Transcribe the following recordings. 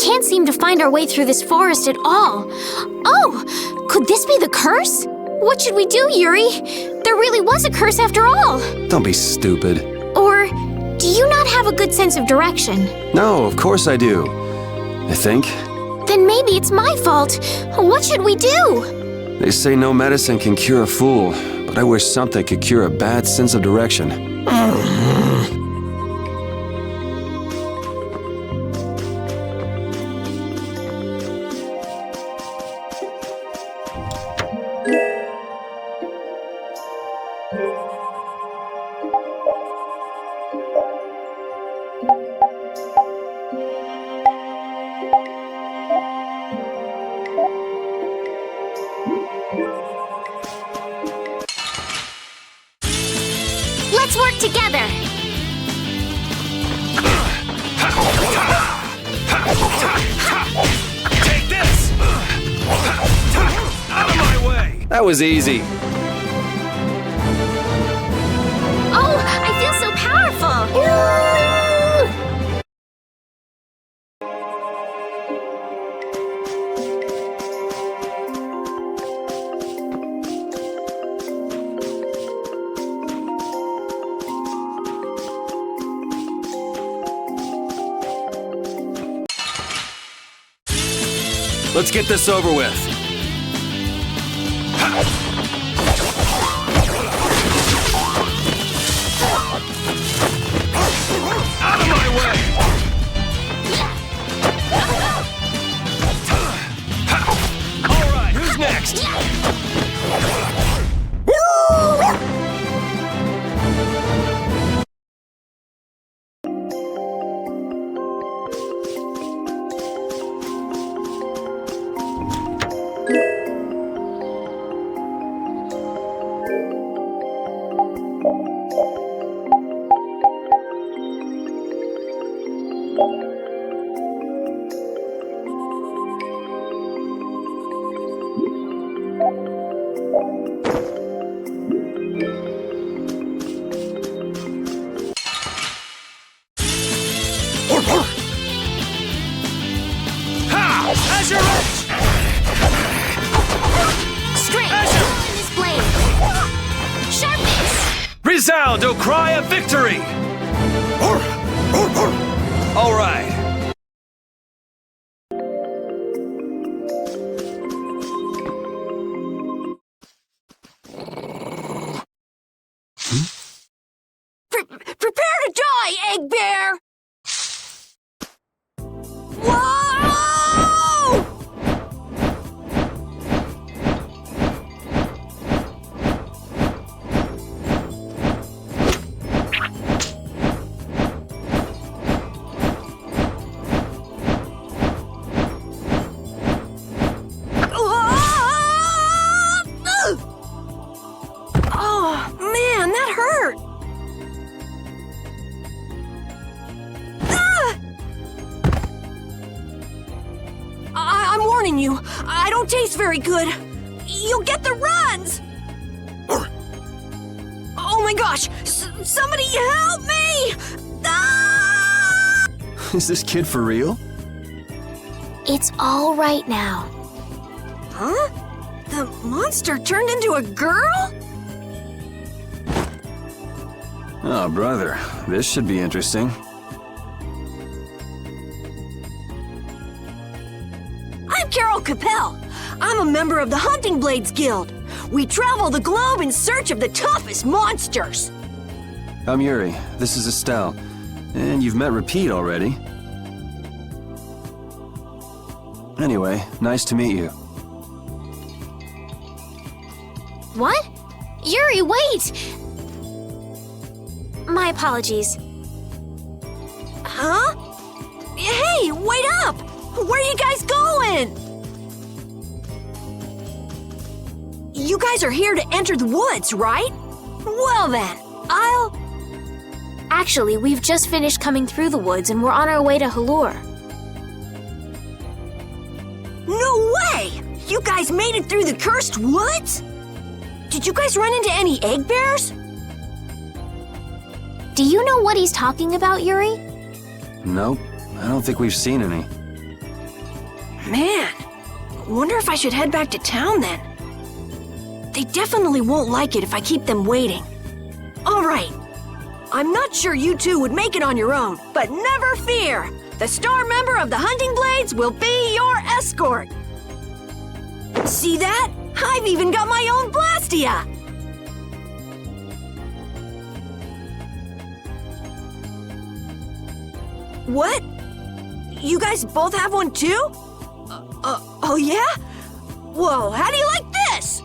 can't seem to find our way through this forest at all. Oh, could this be the curse? What should we do, Yuri? There really was a curse after all. Don't be stupid. Or do you not have a good sense of direction? No, of course I do. I think. Then maybe it's my fault. What should we do? They say no medicine can cure a fool, but I wish something could cure a bad sense of direction. Let's work together. Take this! Out of my way! That was easy. Oh, I feel so powerful. Let's get this over with. Out of my way! All right, who's next? Ha! As your edge! Strength in this blade. Sharpness. Resound, O cry of victory! All right. Prepare to die, Egg Bear! Whoa! Oh, man, that hurt! I'm warning you, I don't taste very good. You'll get the runs! Oh my gosh! Somebody help me! Ah! Is this kid for real? It's all right now. Huh? The monster turned into a girl? Oh, brother, this should be interesting. I'm Carol Capel. I'm a member of the Hunting Blades Guild. We travel the globe in search of the toughest monsters. I'm Yuri. This is Estelle. And you've met Repeat already. Anyway, nice to meet you. What? Yuri, wait! My apologies. Huh? Hey, wait up! Where are you guys going? You guys are here to enter the woods, right? Well then, Actually, we've just finished coming through the woods and we're on our way to Halur. No way! You guys made it through the cursed woods? Did you guys run into any egg bears? Do you know what he's talking about, Yuri? Nope, I don't think we've seen any. Man, wonder if I should head back to town then. They definitely won't like it if I keep them waiting. All right. I'm not sure you two would make it on your own, but never fear. The star member of the Hunting Blades will be your escort. See that? I've even got my own Blastia! What? You guys both have one too? Oh yeah? Whoa, how do you like this?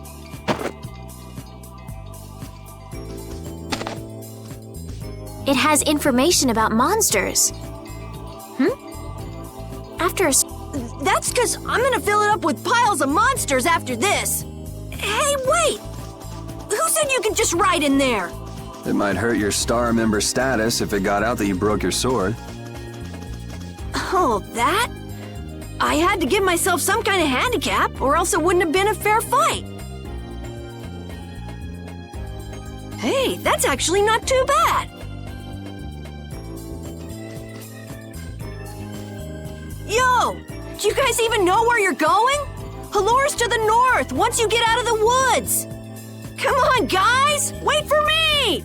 It has information about monsters. That's because I'm gonna fill it up with piles of monsters after this. Hey, wait! Who said you could just ride in there? It might hurt your star member status if it got out that you broke your sword. Oh, that? I had to give myself some kind of handicap, or else it wouldn't have been a fair fight. Hey, that's actually not too bad. Yo! Do you guys even know where you're going? Hallure's to the north, once you get out of the woods! Come on, guys! Wait for me!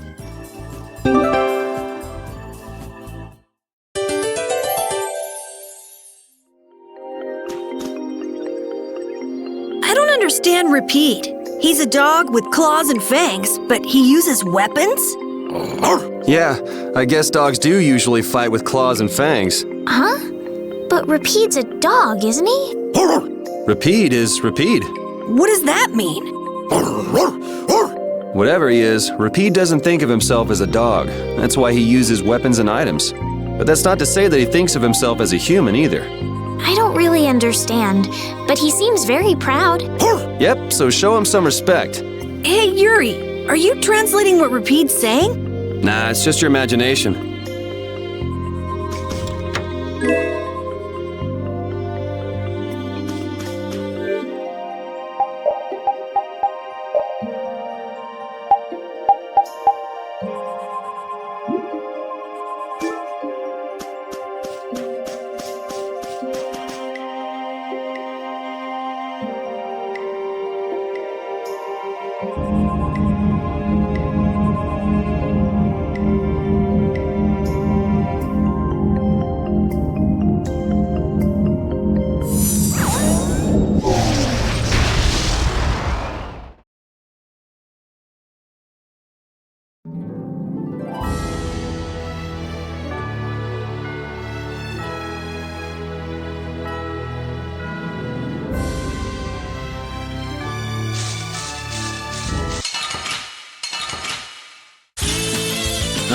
I don't understand Repeat. He's a dog with claws and fangs, but he uses weapons? Yeah, I guess dogs do usually fight with claws and fangs. Huh? But Repeat's a dog, isn't he? Repeat is Repeat. What does that mean? Whatever he is, Repeat doesn't think of himself as a dog. That's why he uses weapons and items. But that's not to say that he thinks of himself as a human either. I don't really understand, but he seems very proud. Yep, so show him some respect. Hey, Yuri, are you translating what Repeat's saying? Nah, it's just your imagination.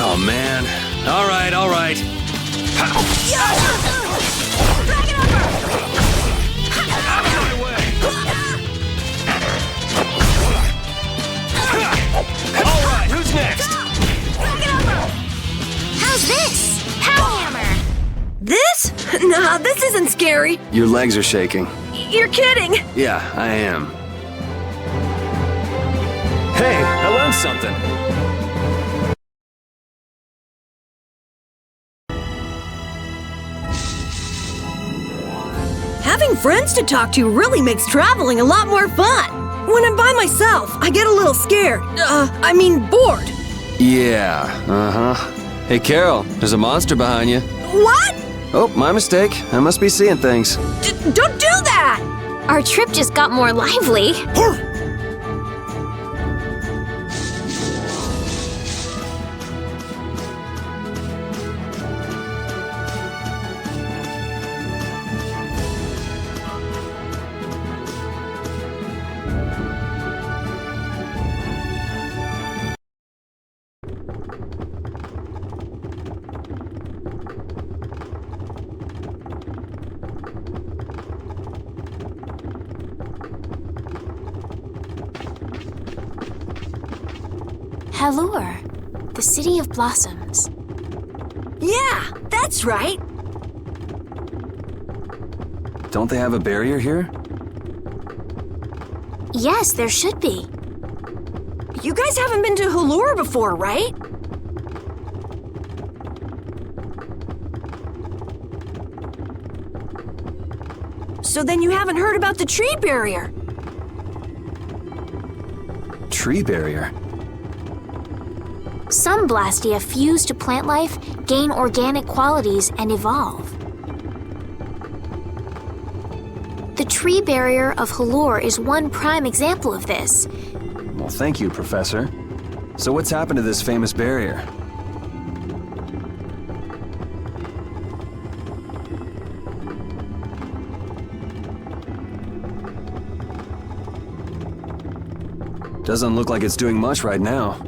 Oh, man. All right, all right. Drag it over! Out of my way! All right, who's next? Drag it over! How's this? Power hammer! This? Nah, this isn't scary. Your legs are shaking. You're kidding. Yeah, I am. Hey, I learned something. Having friends to talk to really makes traveling a lot more fun. When I'm by myself, I get a little scared. Bored. Yeah, uh-huh. Hey, Carol, there's a monster behind you. What? Oh, my mistake. I must be seeing things. Don't do that! Our trip just got more lively. Hallure, the city of blossoms. Yeah, that's right. Don't they have a barrier here? Yes, there should be. You guys haven't been to Hallure before, right? So then you haven't heard about the tree barrier? Tree barrier? Some Blastia fuse to plant life, gain organic qualities, and evolve. The tree barrier of Halure is one prime example of this. Well, thank you, Professor. So what's happened to this famous barrier? Doesn't look like it's doing much right now.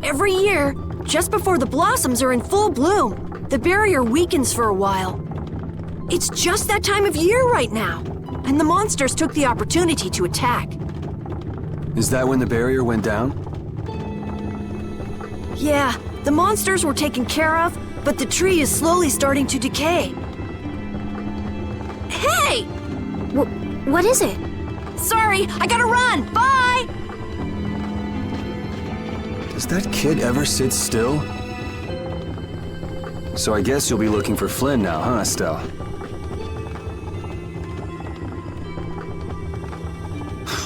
Every year, just before the blossoms are in full bloom, the barrier weakens for a while. It's just that time of year right now, and the monsters took the opportunity to attack. Is that when the barrier went down? Yeah, the monsters were taken care of, but the tree is slowly starting to decay. Hey! What is it? Sorry, I gotta run! Bye! Does that kid ever sit still? So I guess you'll be looking for Flynn now, huh, Estelle?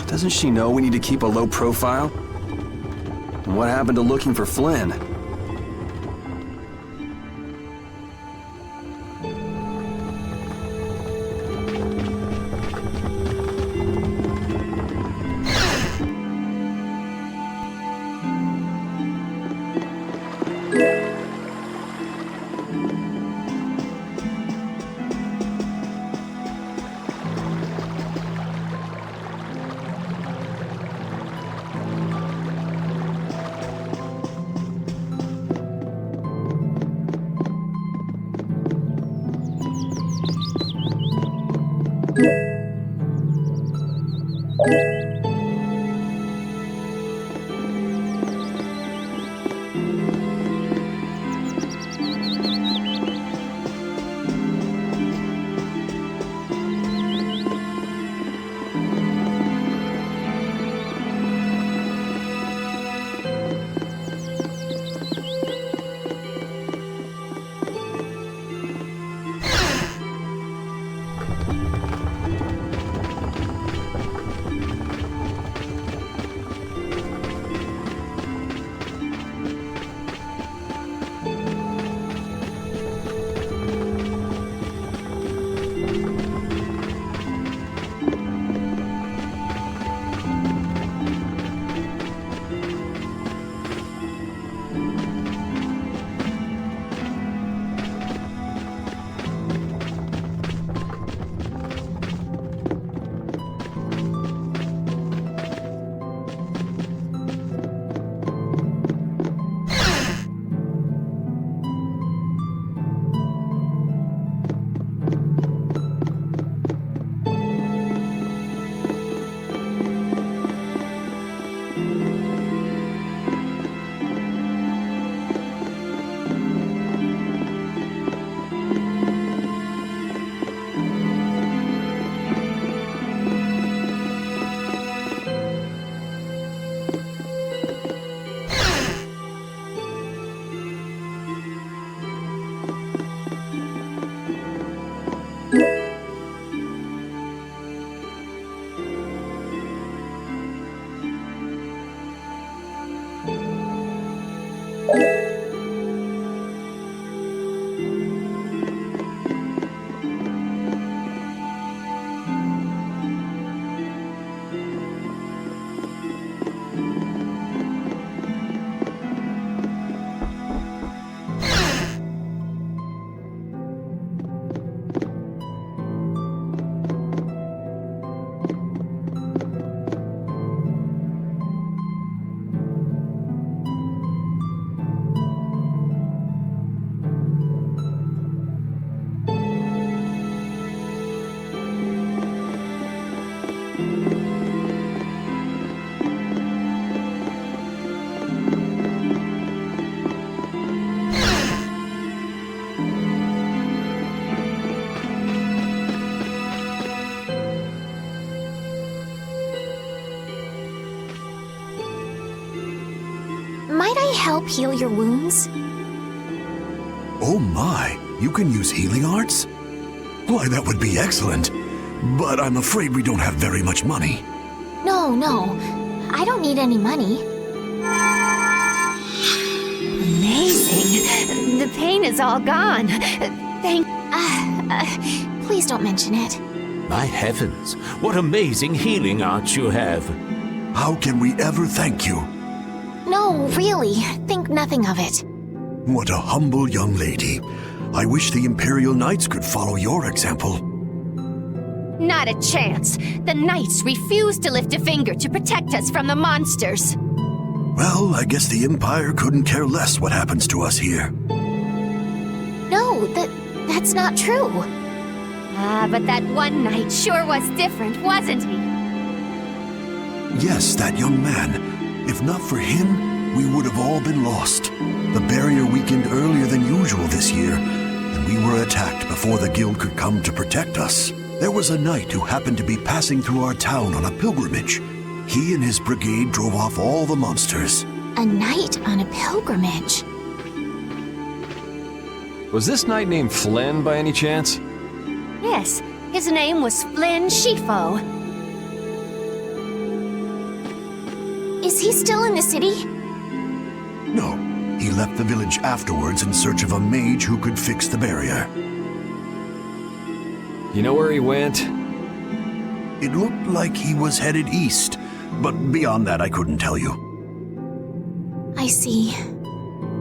Doesn't she know we need to keep a low profile? And what happened to looking for Flynn? Might I help heal your wounds? Oh my, you can use healing arts? Why, that would be excellent. But I'm afraid we don't have very much money. No, I don't need any money. Amazing. The pain is all gone. Thank... Please don't mention it. My heavens, what amazing healing art you have. How can we ever thank you? No, really, think nothing of it. What a humble young lady. I wish the Imperial Knights could follow your example. Not a chance. The Knights refuse to lift a finger to protect us from the monsters. Well, I guess the Empire couldn't care less what happens to us here. No, that's not true. But that one Knight sure was different, wasn't he? Yes, that young man. If not for him, we would have all been lost. The barrier weakened earlier than usual this year, and we were attacked before the guild could come to protect us. There was a knight who happened to be passing through our town on a pilgrimage. He and his brigade drove off all the monsters. A knight on a pilgrimage. Was this knight named Flynn by any chance? Yes, his name was Flynn Shifo. Is he still in the city? No, he left the village afterwards in search of a mage who could fix the barrier. You know where he went? It looked like he was headed east, but beyond that I couldn't tell you. I see.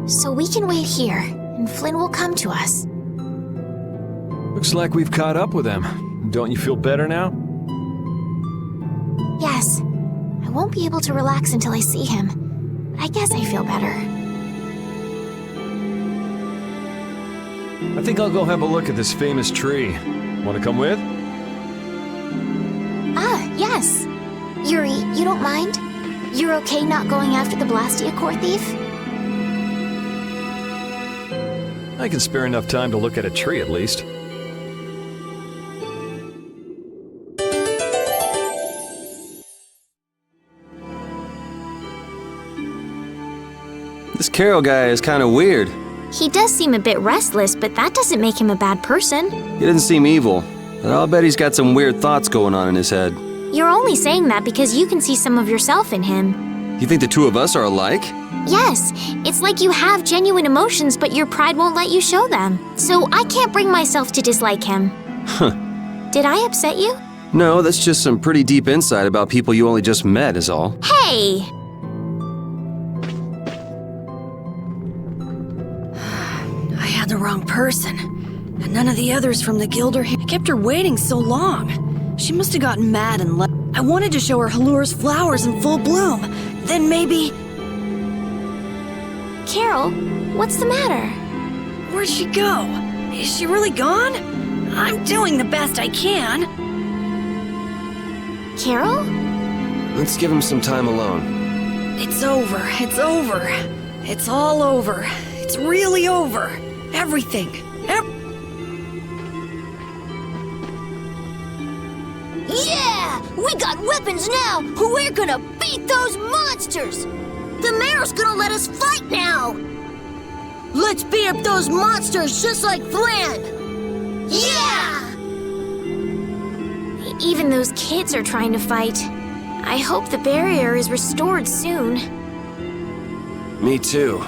So we can wait here, and Flynn will come to us. Looks like we've caught up with him. Don't you feel better now? Yes. I won't be able to relax until I see him, but I guess I feel better. I think I'll go have a look at this famous tree. Want to come with? Yes. Yuri, you don't mind? You're okay not going after the Blastia core thief? I can spare enough time to look at a tree at least. This Carol guy is kind of weird. He does seem a bit restless, but that doesn't make him a bad person. He doesn't seem evil, but I'll bet he's got some weird thoughts going on in his head. You're only saying that because you can see some of yourself in him. You think the two of us are alike? Yes, it's like you have genuine emotions, but your pride won't let you show them. So I can't bring myself to dislike him. Huh. Did I upset you? No, that's just some pretty deep insight about people you only just met is all. Hey! I had the wrong person. And none of the others from the guild are here. I kept her waiting so long. She must have gotten mad and left. I wanted to show her Halur's flowers in full bloom. Then maybe... Carol, what's the matter? Where'd she go? Is she really gone? I'm doing the best I can. Carol? Let's give him some time alone. It's over. It's over. It's all over. It's really over. Everything. Yeah! We got weapons now! We're gonna beat those monsters! The mayor's gonna let us fight now! Let's beat up those monsters just like Flynn! Yeah! Even those kids are trying to fight. I hope the barrier is restored soon. Me too.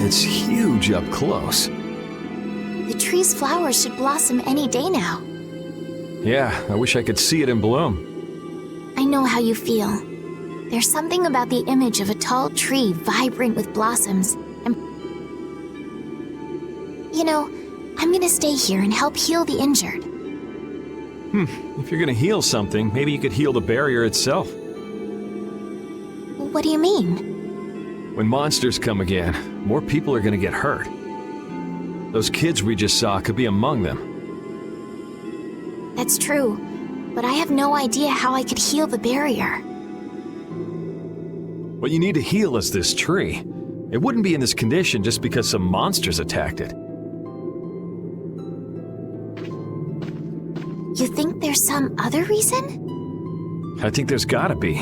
It's huge up close. The tree's flowers should blossom any day now. Yeah, I wish I could see it in bloom. I know how you feel. There's something about the image of a tall tree vibrant with blossoms. And you know, I'm gonna stay here and help heal the injured. If you're gonna heal something, maybe you could heal the barrier itself. What do you mean? When monsters come again, more people are gonna get hurt. Those kids we just saw could be among them. That's true, but I have no idea how I could heal the barrier. What you need to heal is this tree. It wouldn't be in this condition just because some monsters attacked it. You think there's some other reason? I think there's gotta be.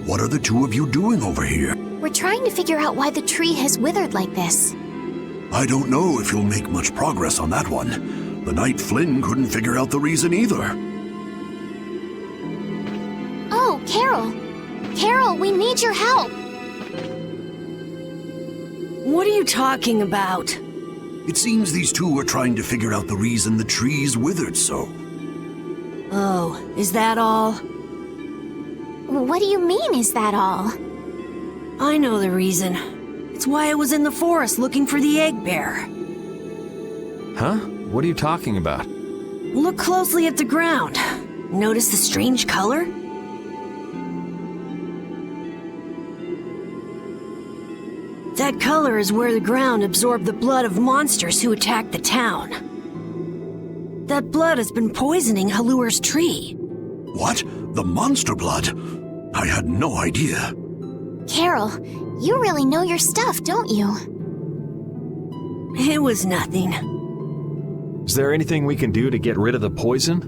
What are the two of you doing over here? We're trying to figure out why the tree has withered like this. I don't know if you'll make much progress on that one. The Knight Flynn couldn't figure out the reason either. Oh, Carol! Carol, we need your help! What are you talking about? It seems these two are trying to figure out the reason the trees withered so. Oh, is that all? What do you mean, is that all? I know the reason. It's why I was in the forest looking for the egg bear. Huh? What are you talking about? Look closely at the ground. Notice the strange color? That color is where the ground absorbed the blood of monsters who attacked the town. That blood has been poisoning Halur's tree. What? The monster blood? I had no idea. Carol, you really know your stuff, don't you? It was nothing. Is there anything we can do to get rid of the poison?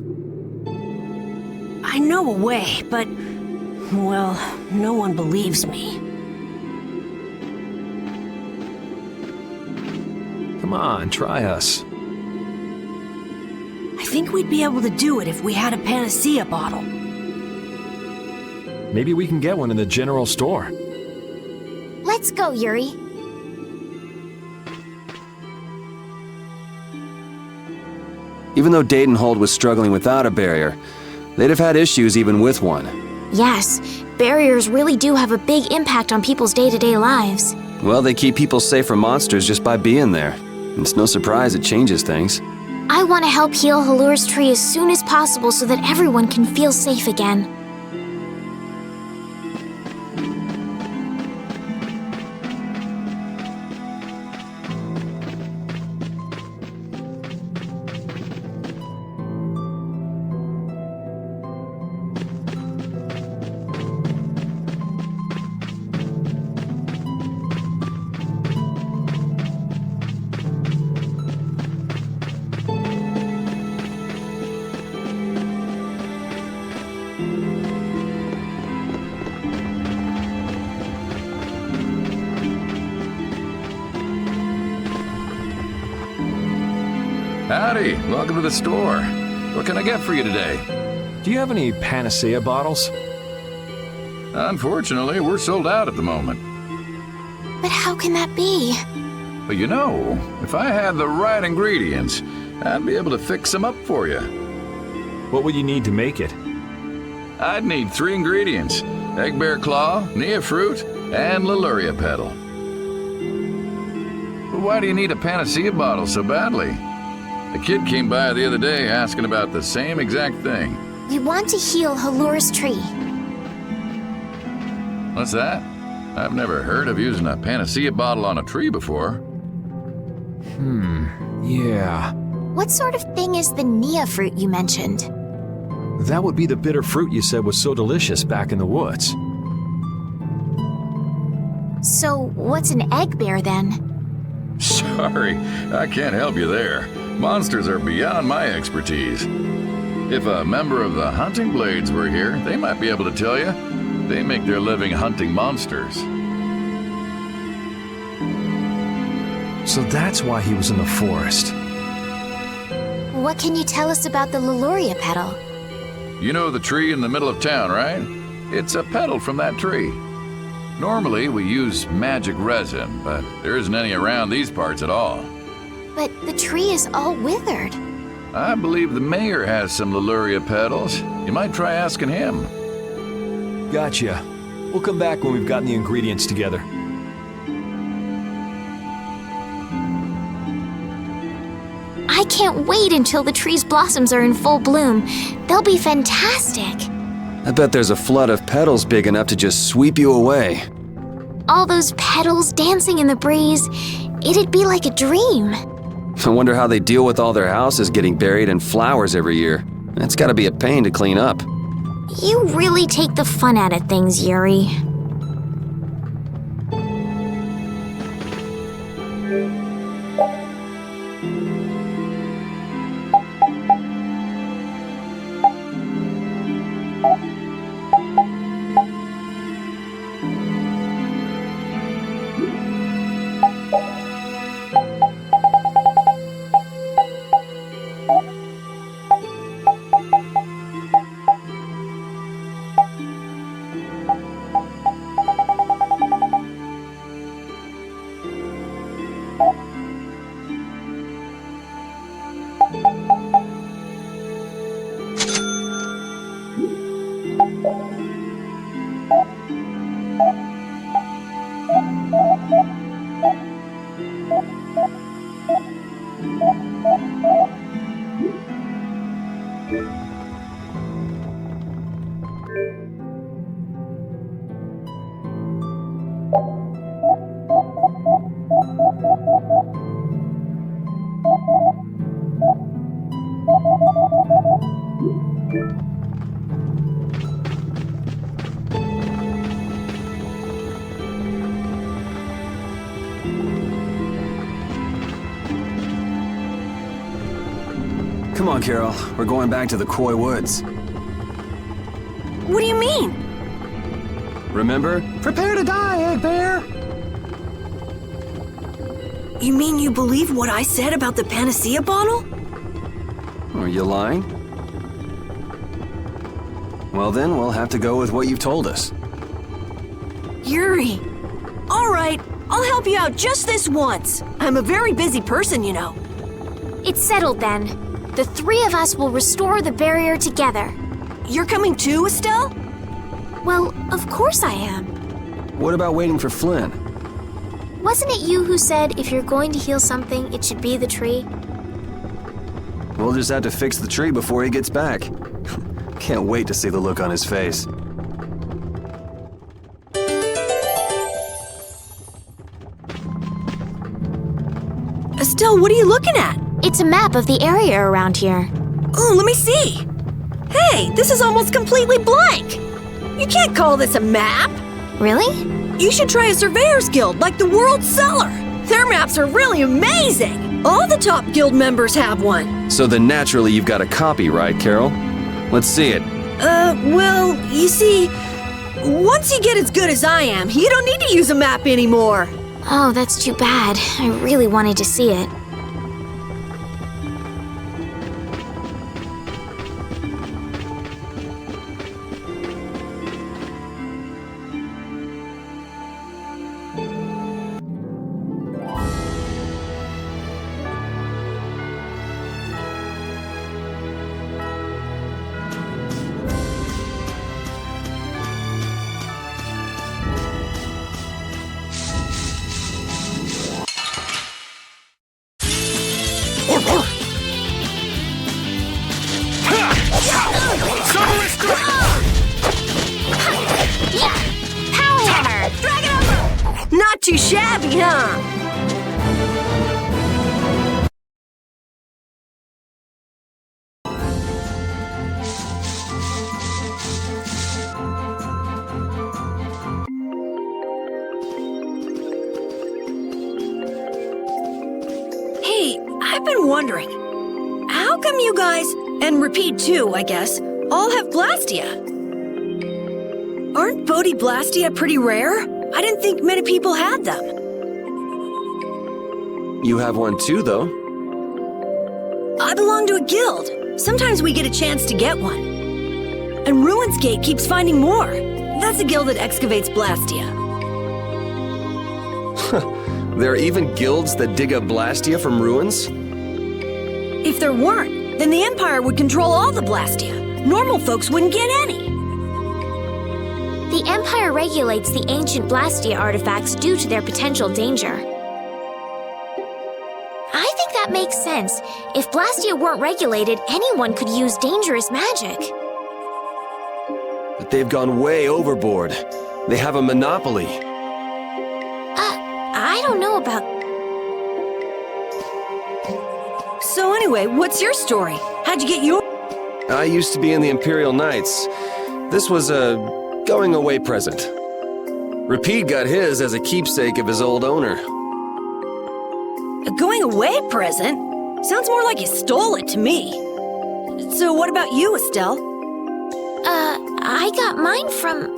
I know a way, but, well, no one believes me. Come on, try us. I think we'd be able to do it if we had a panacea bottle. Maybe we can get one in the general store. Let's go, Yuri. Even though Daytonhold was struggling without a barrier, they'd have had issues even with one. Yes, barriers really do have a big impact on people's day-to-day lives. Well, they keep people safe from monsters just by being there. It's no surprise it changes things. I want to help heal Halur's tree as soon as possible so that everyone can feel safe again. Howdy, welcome to the store. What can I get for you today? Do you have any panacea bottles? Unfortunately, we're sold out at the moment. But how can that be? But you know, if I had the right ingredients, I'd be able to fix them up for you. What would you need to make it? I'd need 3 ingredients: egg bear claw, nia fruit, and Leluria petal. But why do you need a panacea bottle so badly? A kid came by the other day asking about the same exact thing. We want to heal Halur's tree. What's that? I've never heard of using a panacea bottle on a tree before. Yeah. What sort of thing is the nia fruit you mentioned? That would be the bitter fruit you said was so delicious back in the woods. So, what's an egg bear then? Sorry, I can't help you there. Monsters are beyond my expertise. If a member of the Hunting Blades were here, they might be able to tell you. They make their living hunting monsters. So that's why he was in the forest. What can you tell us about the Leluria petal? You know the tree in the middle of town, right? It's a petal from that tree. Normally, we use magic resin, but there isn't any around these parts at all. But the tree is all withered. I believe the mayor has some Leluria petals. You might try asking him. Gotcha. We'll come back when we've gotten the ingredients together. I can't wait until the tree's blossoms are in full bloom. They'll be fantastic. I bet there's a flood of petals big enough to just sweep you away. All those petals dancing in the breeze. It'd be like a dream. I wonder how they deal with all their houses getting buried in flowers every year. That's gotta be a pain to clean up. You really take the fun out of things, Yuri. Come on, Carol. We're going back to the Koi Woods. What do you mean? Remember? Prepare to die, Egg Bear! You mean you believe what I said about the panacea bottle? Are you lying? Well then, we'll have to go with what you've told us. Yuri. All right, I'll help you out just this once. I'm a very busy person, you know. It's settled then. The three of us will restore the barrier together. You're coming too, Estelle? Well, of course I am. What about waiting for Flynn? Wasn't it you who said if you're going to heal something, it should be the tree? We'll just have to fix the tree before he gets back. Can't wait to see the look on his face. Estelle, what are you looking at? It's a map of the area around here. Oh, let me see. Hey, this is almost completely blank. You can't call this a map. Really? You should try a surveyor's guild like the World Cellar. Their maps are really amazing. All the top guild members have one. So then naturally you've got a copy, right, Carol? Let's see it. Well, you see, once you get as good as I am, you don't need to use a map anymore. Oh, that's too bad. I really wanted to see it. Not too shabby, huh? Hey, I've been wondering, how come you guys, and Repeat too, I guess, all have Blastia? Aren't Bodhi Blastia pretty rare? I didn't think many people had them. You have one too, though. I belong to a guild. Sometimes we get a chance to get one. And Ruins Gate keeps finding more. That's a guild that excavates Blastia. There are even guilds that dig up Blastia from ruins? If there weren't, then the Empire would control all the Blastia. Normal folks wouldn't get any. The Empire regulates the ancient Blastia artifacts due to their potential danger. I think that makes sense. If Blastia weren't regulated, anyone could use dangerous magic. But they've gone way overboard. They have a monopoly. So anyway, what's your story? How'd you get your... I used to be in the Imperial Knights. This was a going-away present. Repeat got his as a keepsake of his old owner. A going-away present? Sounds more like you stole it to me. So what about you, Estelle? I got mine from,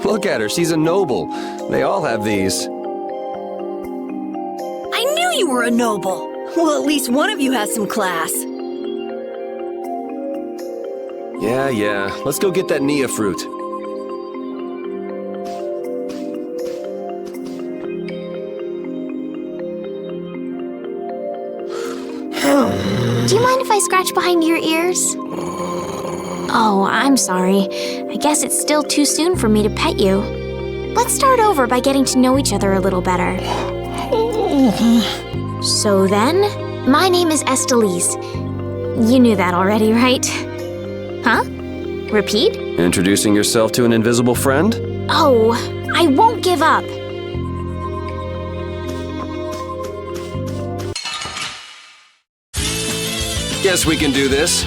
Look at her, she's a noble. They all have these. I knew you were a noble. Well, at least one of you has some class. Yeah. Let's go get that Nia fruit. Do you mind if I scratch behind your ears? Oh, I'm sorry. I guess it's still too soon for me to pet you. Let's start over by getting to know each other a little better. So then, my name is Estelise. You knew that already, right? Huh? Repeat? Introducing yourself to an invisible friend? Oh, I won't give up. Guess we can do this.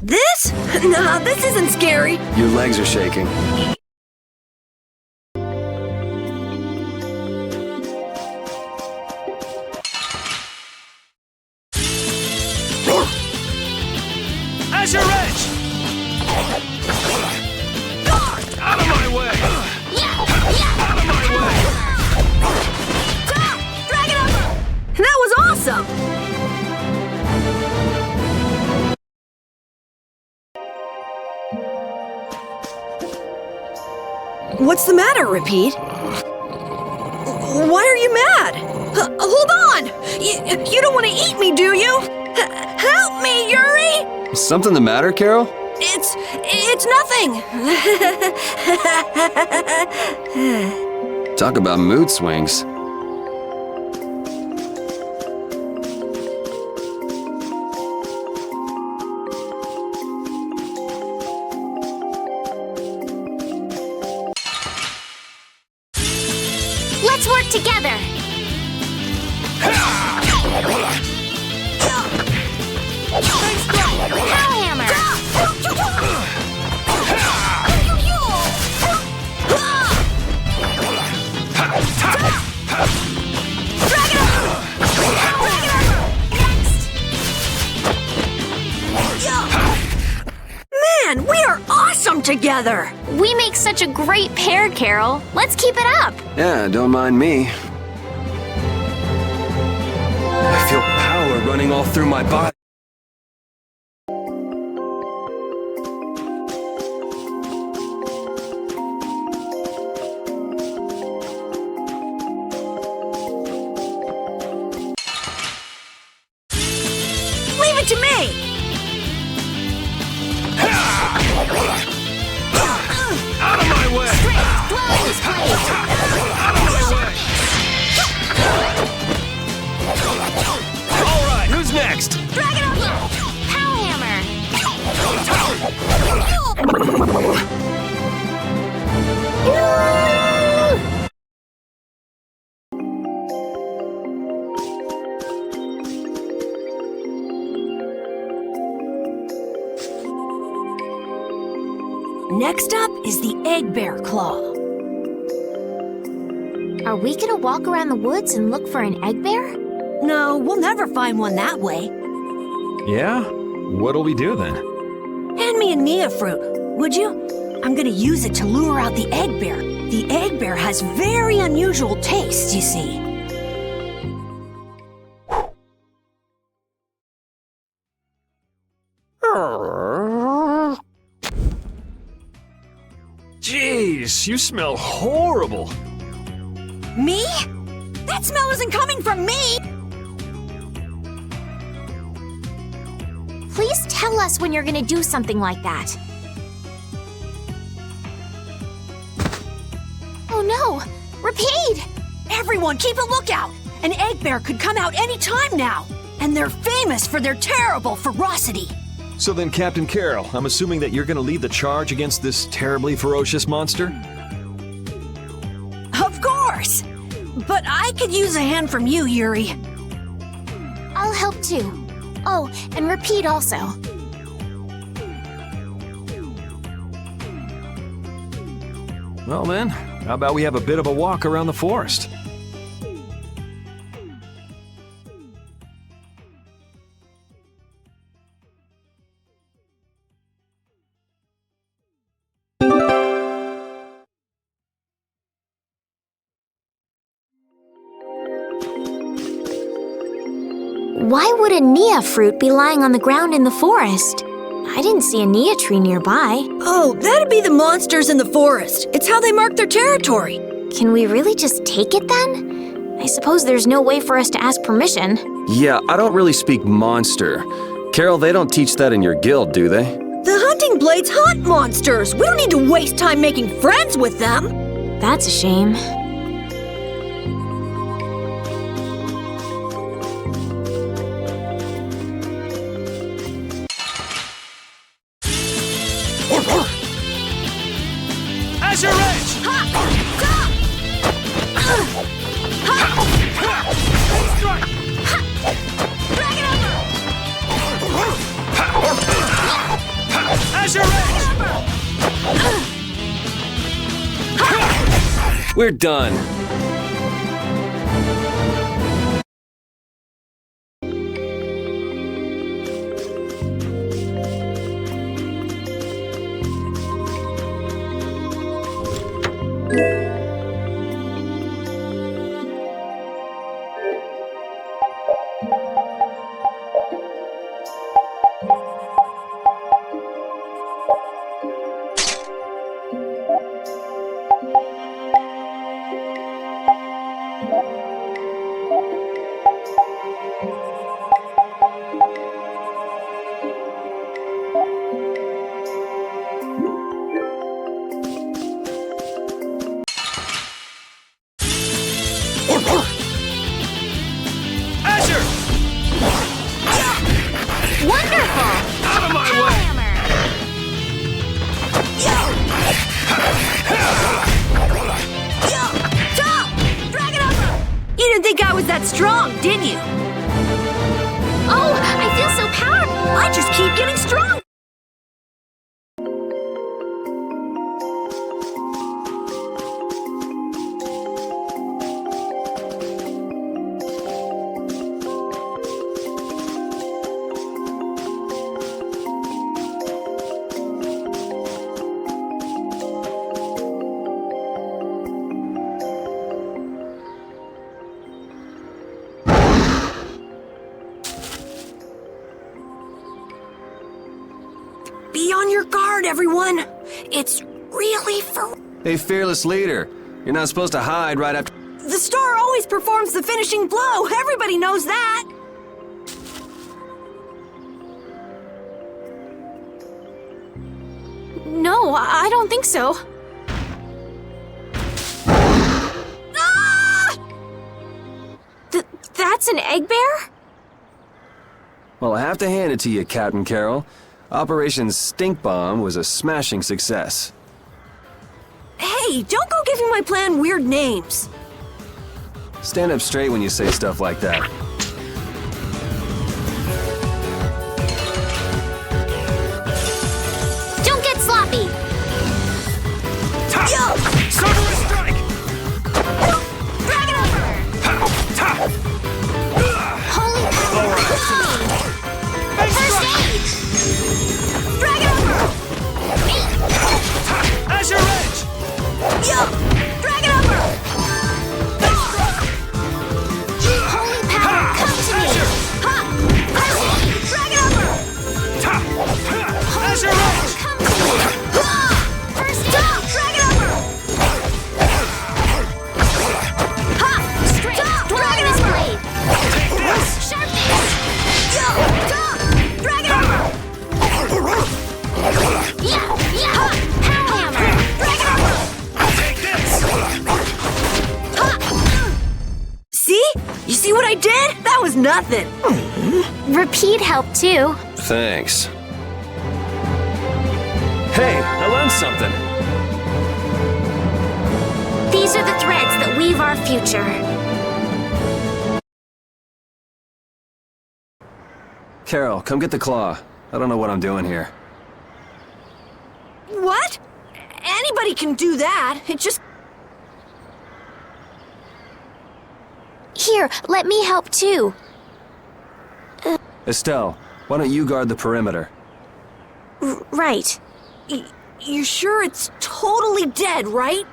This? Nah, this isn't scary. Your legs are shaking. Azure Edge! Out of my way! Out of my way! That was awesome! What's the matter, Repeat? Why are you mad? Hold on! You don't want to eat me, do you? Help me, Yuri! Something the matter, Carol? It's nothing! Talk about mood swings. Let's work together. Hellhammer! Man, we are awesome together! We make such a great pair, Carol. Let's keep it up. Yeah, don't mind me. I feel power running all through my body. Leave it to me! Out of my way! Out of my way! All right, who's next? Hellhammer! Next up is the Egg Bear Claw. Are we gonna walk around the woods and look for an egg bear? No, we'll never find one that way. Yeah? What'll we do then? Hand me a Nia fruit, would you? I'm gonna use it to lure out the egg bear. The egg bear has very unusual tastes, you see. Jeez, you smell horrible. Me? That smell isn't coming from me! Please tell us when you're gonna do something like that. Oh no! Repeat! Everyone, keep a lookout! An egg bear could come out any time now. And they're famous for their terrible ferocity. So then, Captain Carroll, I'm assuming that you're going to lead the charge against this terribly ferocious monster? Of course! But I could use a hand from you, Yuri. I'll help too. Oh, and repeat also. Well then, how about we have a bit of a walk around the forest? Why would a Nia fruit be lying on the ground in the forest? I didn't see a Nia tree nearby. Oh, that'd be the monsters in the forest. It's how they mark their territory. Can we really just take it then? I suppose there's no way for us to ask permission. Yeah, I don't really speak monster. Carol, they don't teach that in your guild, do they? The hunting blades hunt monsters. We don't need to waste time making friends with them. That's a shame. Azure Edge! Azure Edge! We're done. Strong, didn't you? Oh, I feel so powerful. I just keep getting strong. Be on your guard, everyone. It's really for... Hey, fearless leader. You're not supposed to hide right after... The star always performs the finishing blow. Everybody knows that. No, I don't think so. Ah! That's an egg bear? Well, I have to hand it to you, Captain Carroll. Operation Stink Bomb was a smashing success. Hey, don't go giving my plan weird names. Stand up straight when you say stuff like that. Don't get sloppy! Cerberus strike! Drag it over! Holy power! First aid! Drag it over! Azure Edge! Drag it over! Holy power, come to me! Drag it over! Azure Edge! Come to me! First stop! Drag it over! it? That was nothing. Repeat helped too. Thanks. Hey, I learned something. These are the threads that weave our future. Carol, come get the claw. I don't know what I'm doing here. What? Anybody can do that. It just... Here, let me help too. Estelle, why don't you guard the perimeter? Right. You're sure it's totally dead, right?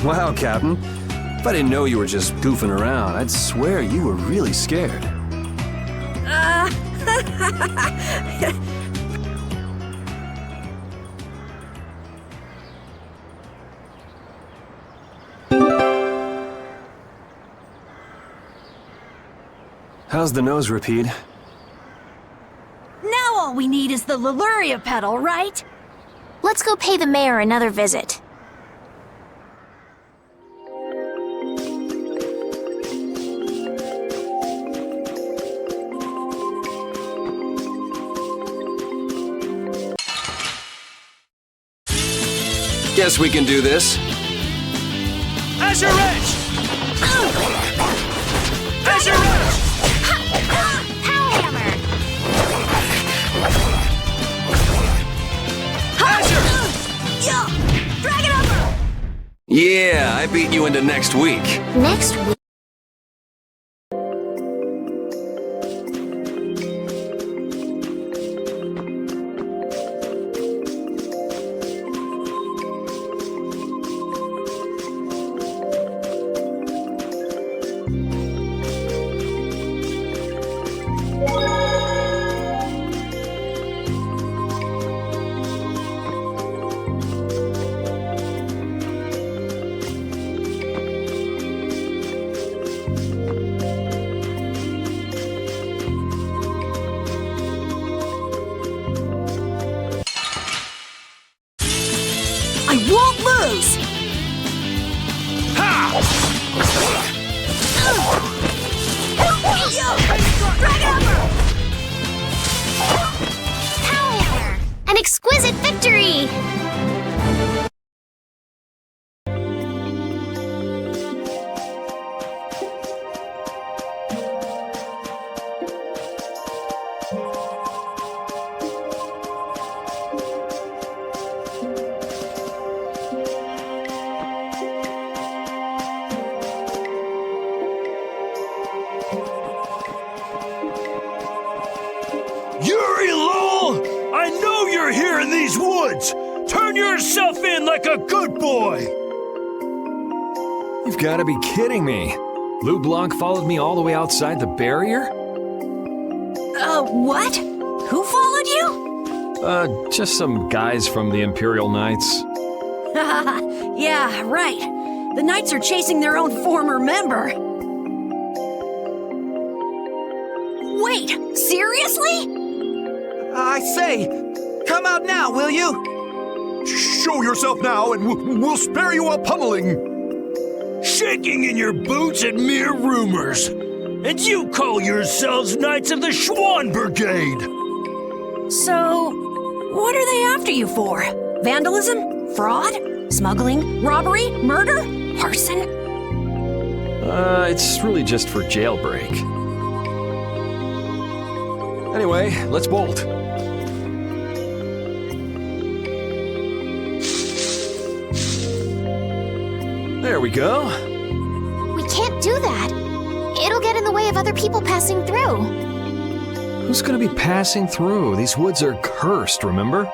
Wow, Captain. If I didn't know you were just goofing around, I'd swear you were really scared. How's the nose, Repeat? Now all we need is the Leluria pedal, right? Let's go pay the mayor another visit. Guess we can do this. Azure Edge! Azure Edge! Power hammer! Azure! Drag it over! Yeah, I beat you into next week. Next week. I won't lose! Drag it over! Power hammer! An exquisite victory! Yuri Lowell! I know you're here in these woods! Turn yourself in like a good boy! You've got to be kidding me. Lou Blanc followed me all the way outside the barrier? What? Who followed you? Just some guys from the Imperial Knights. Yeah, right. The Knights are chasing their own former member. Wait, seriously? I say, come out now, will you? Show yourself now, and we'll spare you a pummeling. Shaking in your boots at mere rumors. And you call yourselves Knights of the Schwann Brigade! So, what are they after you for? Vandalism? Fraud? Smuggling? Robbery? Murder? Arson? It's really just for jailbreak. Anyway, let's bolt. There we go. We can't do that. It'll get in the way of other people passing through. Who's gonna be passing through? These woods are cursed, remember?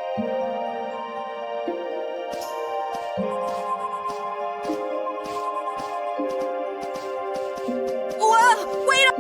Whoa, wait up!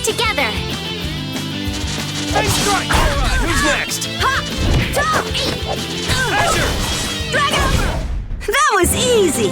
together. Nice strike! All right, who's next? Ha! Ta! Azure! Dragon! That was easy!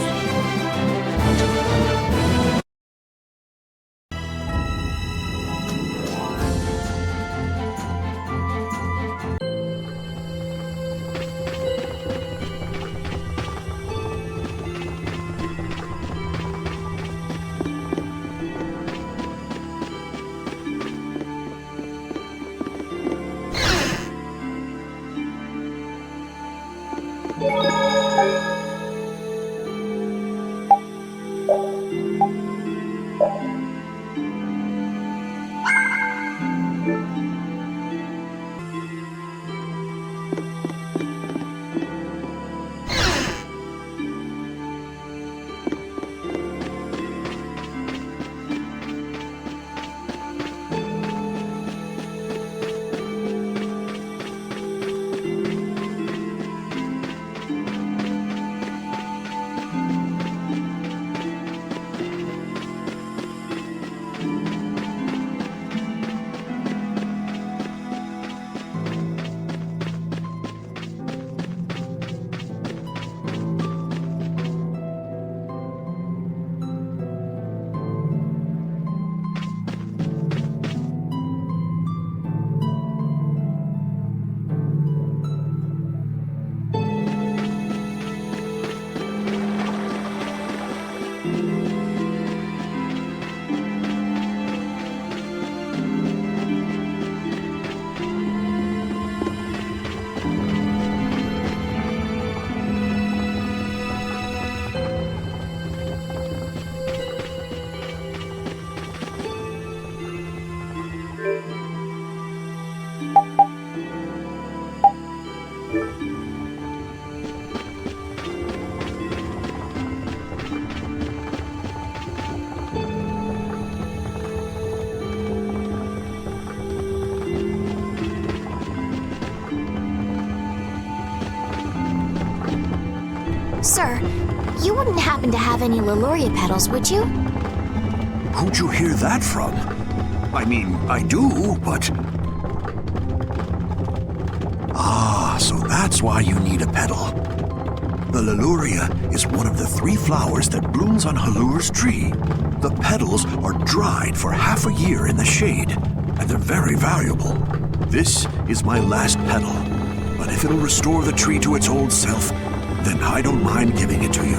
Sir, you wouldn't happen to have any Leluria petals, would you? Who'd you hear that from? I mean, I do, but... Ah, so that's why you need a petal. The Leluria is one of the 3 flowers that blooms on Halur's tree. The petals are dried for half a year in the shade, and they're very valuable. This is my last petal, but if it'll restore the tree to its old self, then I don't mind giving it to you.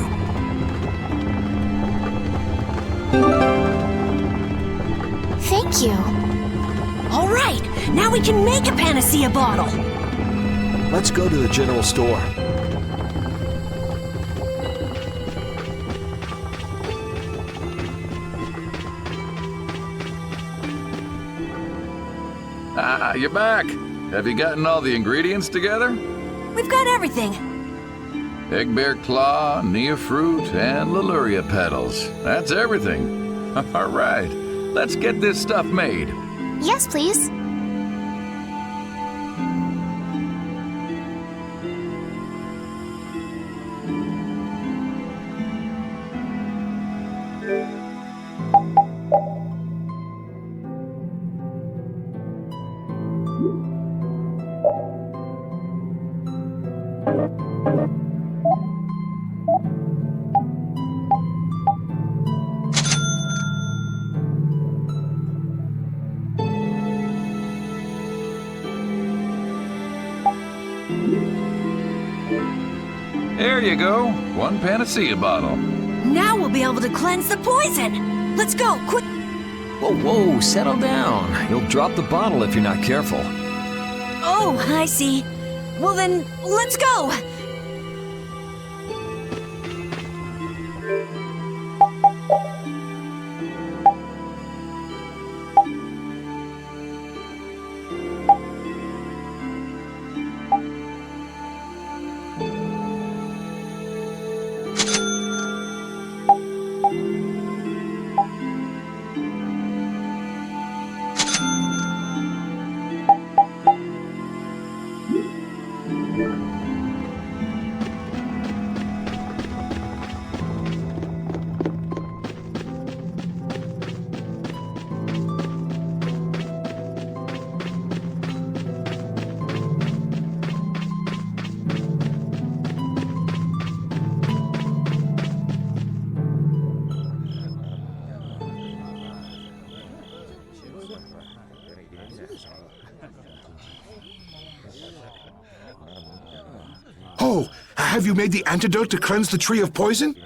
Thank you. All right, now we can make a panacea bottle. Let's go to the general store. Ah, you're back. Have you gotten all the ingredients together? We've got everything. Egg bear claw, Nia fruit, and Leluria petals. That's everything. All right, let's get this stuff made. Yes, please. There you go, 1 panacea bottle. Now we'll be able to cleanse the poison. Let's go, quick. Whoa, whoa, settle down. You'll drop the bottle if you're not careful. Oh, I see. Well then, let's go. Have you made the antidote to cleanse the tree of poison?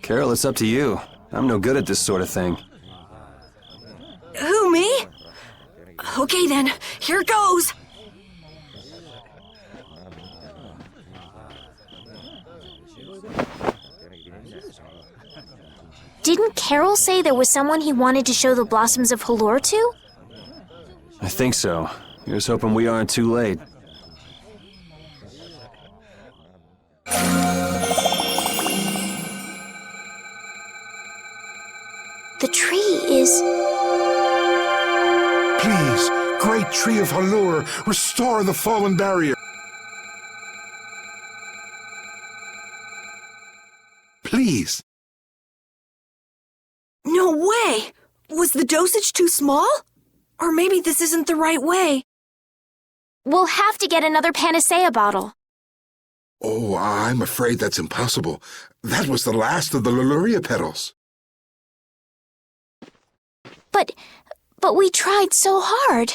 Carol, it's up to you. I'm no good at this sort of thing. Who, me? Okay then, here goes! Didn't Carol say there was someone he wanted to show the blossoms of Halure to? I think so. Here's hoping we aren't too late. The tree is... Please, great tree of Halure, restore the fallen barrier. Please. No way! Was the dosage too small? Or maybe this isn't the right way. We'll have to get another panacea bottle. Oh, I'm afraid that's impossible. That was the last of the Leluria petals. But we tried so hard.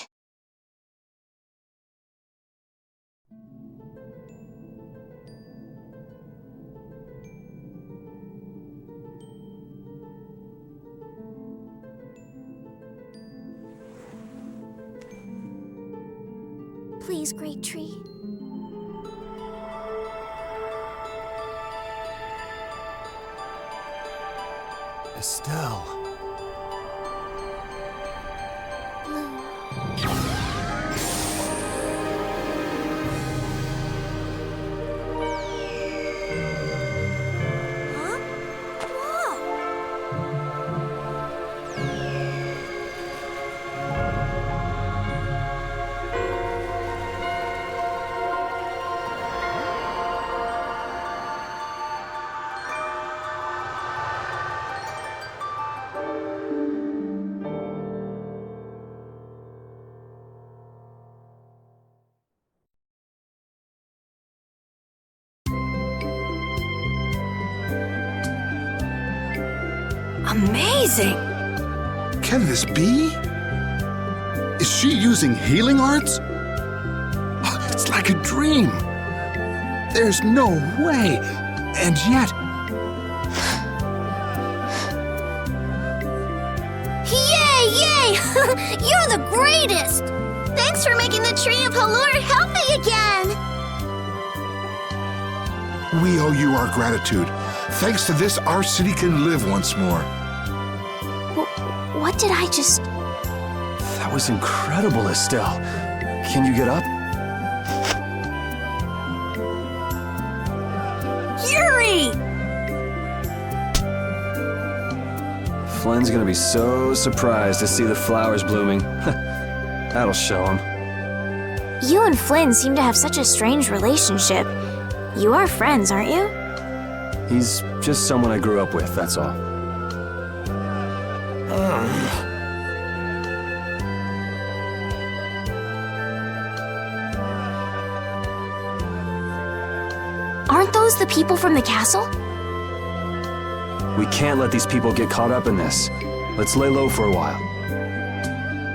Please, great tree. Estelle. Amazing! Can this be? Is she using healing arts? It's like a dream. There's no way. And yet... Yay, yay! You're the greatest! Thanks for making the tree of Halure healthy again! We owe you our gratitude. Thanks to this, our city can live once more. What did I just... That was incredible, Estelle. Can you get up? Yuri! Flynn's gonna be so surprised to see the flowers blooming. That'll show him. You and Flynn seem to have such a strange relationship. You are friends, aren't you? He's just someone I grew up with, that's all. Aren't those the people from the castle? We can't let these people get caught up in this. Let's lay low for a while.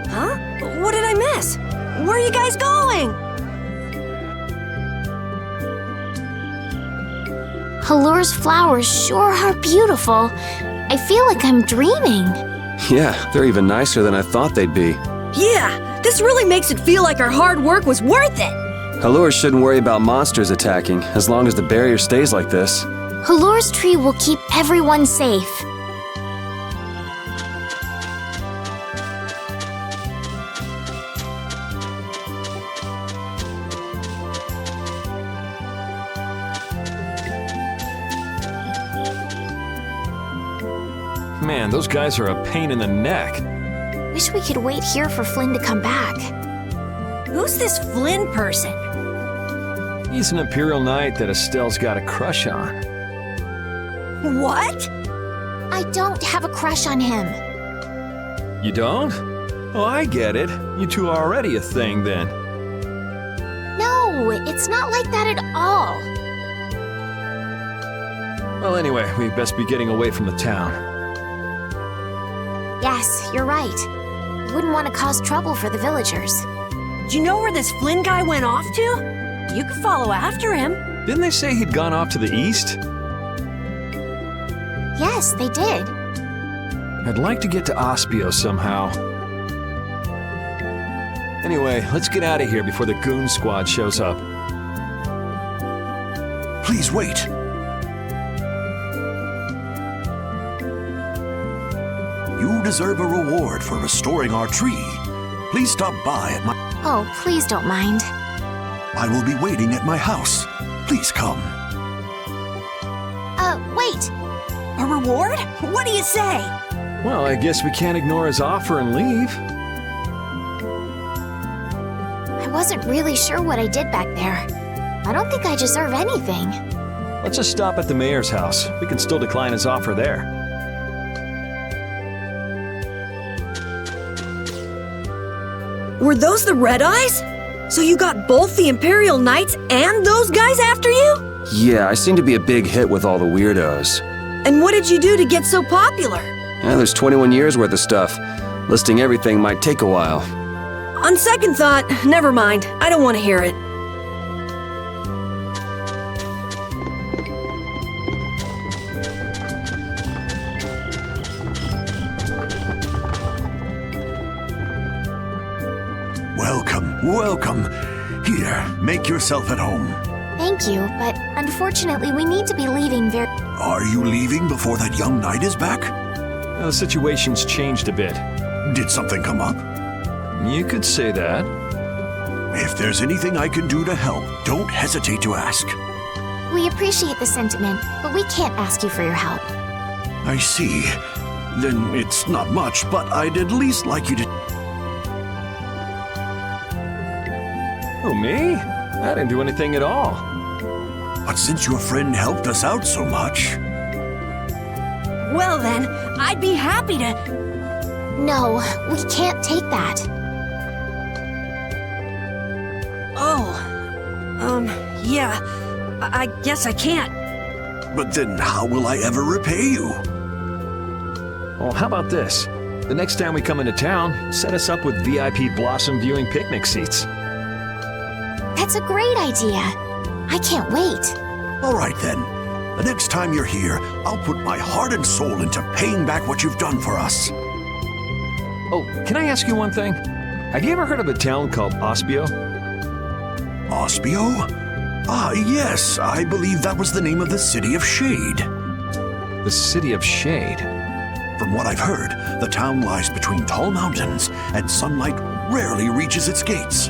Huh? What did I miss? Where are you guys going? Halure's flowers sure are beautiful. I feel like I'm dreaming. Yeah, they're even nicer than I thought they'd be. Yeah, this really makes it feel like our hard work was worth it. Halure shouldn't worry about monsters attacking, as long as the barrier stays like this. Halure's tree will keep everyone safe. Man, those guys are a pain in the neck. Wish we could wait here for Flynn to come back. Who's this Flynn person? He's an Imperial Knight that Estelle's got a crush on. What? I don't have a crush on him. You don't? Oh, I get it. You two are already a thing, then. No, it's not like that at all. Well, anyway, we best be getting away from the town. Yes, you're right. You wouldn't want to cause trouble for the villagers. Do you know where this Flynn guy went off to? You could follow after him. Didn't they say he'd gone off to the east? Yes, they did. I'd like to get to Ospio somehow. Anyway, let's get out of here before the goon squad shows up. Please wait. You deserve a reward for restoring our tree. Please stop by at my... Oh, please don't mind. I will be waiting at my house. Please come. Wait. A reward? What do you say? Well, I guess we can't ignore his offer and leave. I wasn't really sure what I did back there. I don't think I deserve anything. Let's just stop at the mayor's house. We can still decline his offer there. Were those the Red Eyes? So you got both the Imperial Knights and those guys after you? Yeah, I seem to be a big hit with all the weirdos. And what did you do to get so popular? There's 21 years worth of stuff. Listing everything might take a while. On second thought, never mind. I don't want to hear it. Welcome. Here, make yourself at home. Thank you, but unfortunately we need to be leaving very... Are you leaving before that young knight is back? The situation's changed a bit. Did something come up? You could say that. If there's anything I can do to help, don't hesitate to ask. We appreciate the sentiment, but we can't ask you for your help. I see. Then it's not much, but I'd at least like you to... Oh, me? I didn't do anything at all. But since your friend helped us out so much... Well then, I'd be happy to... No, we can't take that. Yeah. I guess I can't. But then how will I ever repay you? Well, how about this? The next time we come into town, set us up with VIP blossom viewing picnic seats. That's a great idea. I can't wait. All right then. The next time you're here, I'll put my heart and soul into paying back what you've done for us. Oh, can I ask you one thing? Have you ever heard of a town called Ospio? Ospio? Ah, yes. I believe that was the name of the City of Shade. The City of Shade? From what I've heard, the town lies between tall mountains, and sunlight rarely reaches its gates.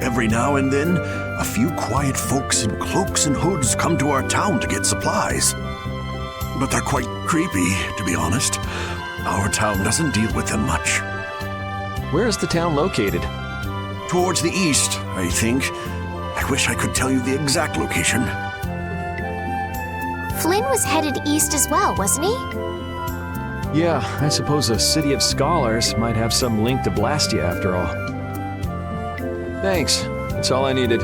Every now and then, a few quiet folks in cloaks and hoods come to our town to get supplies. But they're quite creepy, to be honest. Our town doesn't deal with them much. Where is the town located? Towards the east, I think. I wish I could tell you the exact location. Flynn was headed east as well, wasn't he? Yeah, I suppose a city of scholars might have some link to Blastia after all. Thanks. That's all I needed.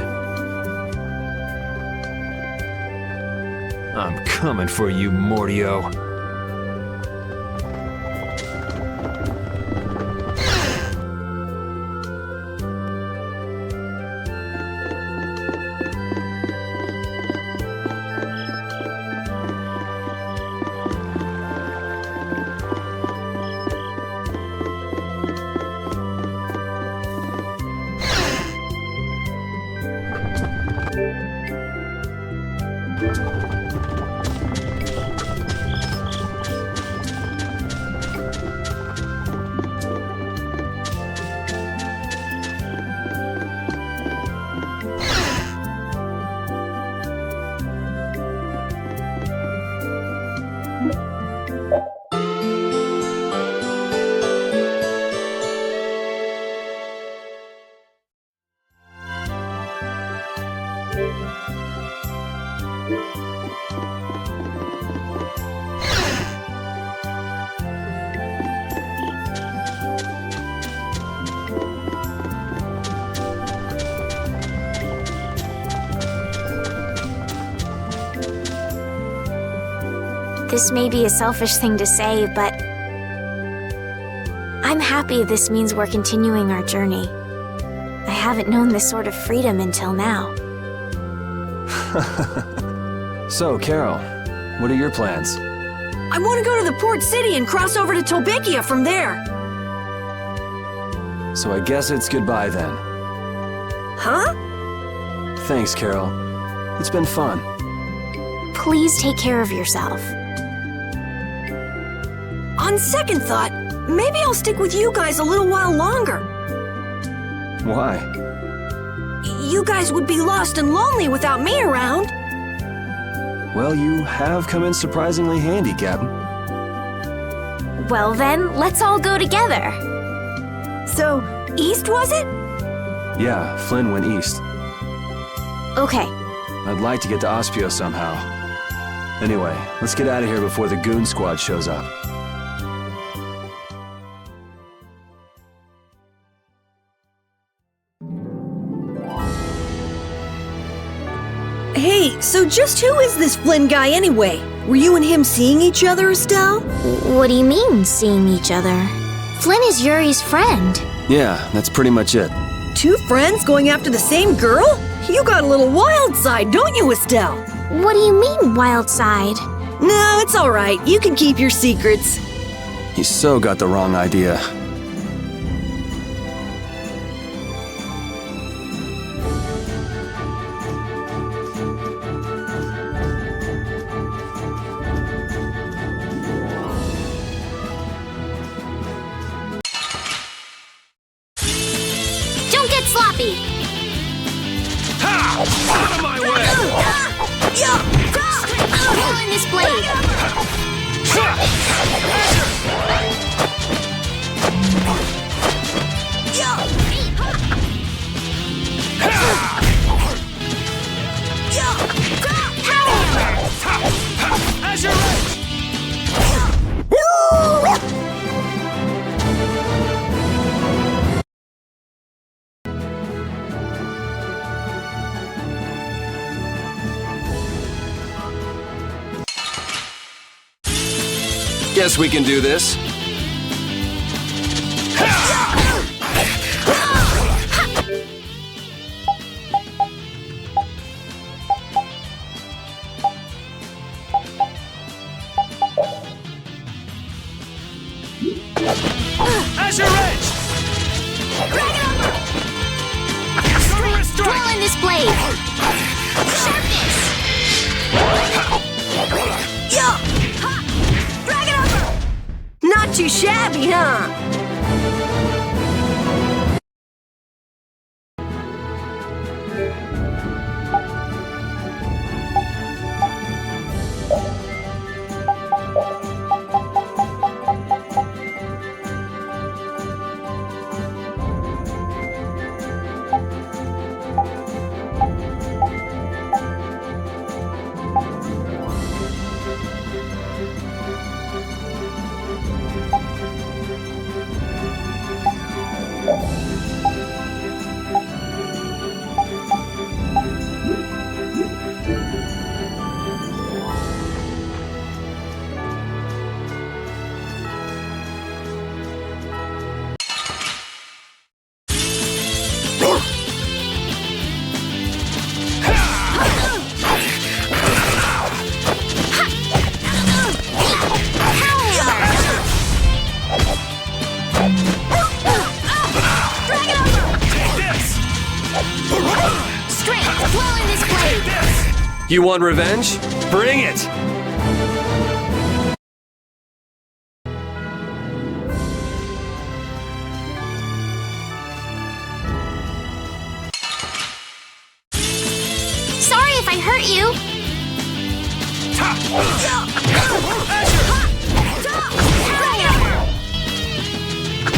I'm coming for you, Mortio. This may be a selfish thing to say, but I'm happy this means we're continuing our journey. I haven't known this sort of freedom until now. So, Carol, what are your plans? I want to go to the port city and cross over to Tolbekia from there. So I guess it's goodbye then. Huh? Thanks, Carol. It's been fun. Please take care of yourself. On second thought, maybe I'll stick with you guys a little while longer. Why? You guys would be lost and lonely without me around. Well, you have come in surprisingly handy, Captain. Well then, let's all go together. So, east was it? Yeah, Flynn went east. Okay. I'd like to get to Ospio somehow. Anyway, let's get out of here before the goon squad shows up. Hey, so just who is this Flynn guy anyway? Were you and him seeing each other, Estelle? What do you mean, seeing each other? Flynn is Yuri's friend. Yeah, that's pretty much it. Two friends going after the same girl? You got a little wild side, don't you, Estelle? What do you mean, wild side? No, it's all right. You can keep your secrets. He so got the wrong idea. Don't get sloppy! Ha! Out of my way! Pull in this blade! As you're right! Guess we can do this. As you're right! Dwell in this blade! Sharpness! Not too shabby, huh? You want revenge? Bring it! Sorry if I hurt you.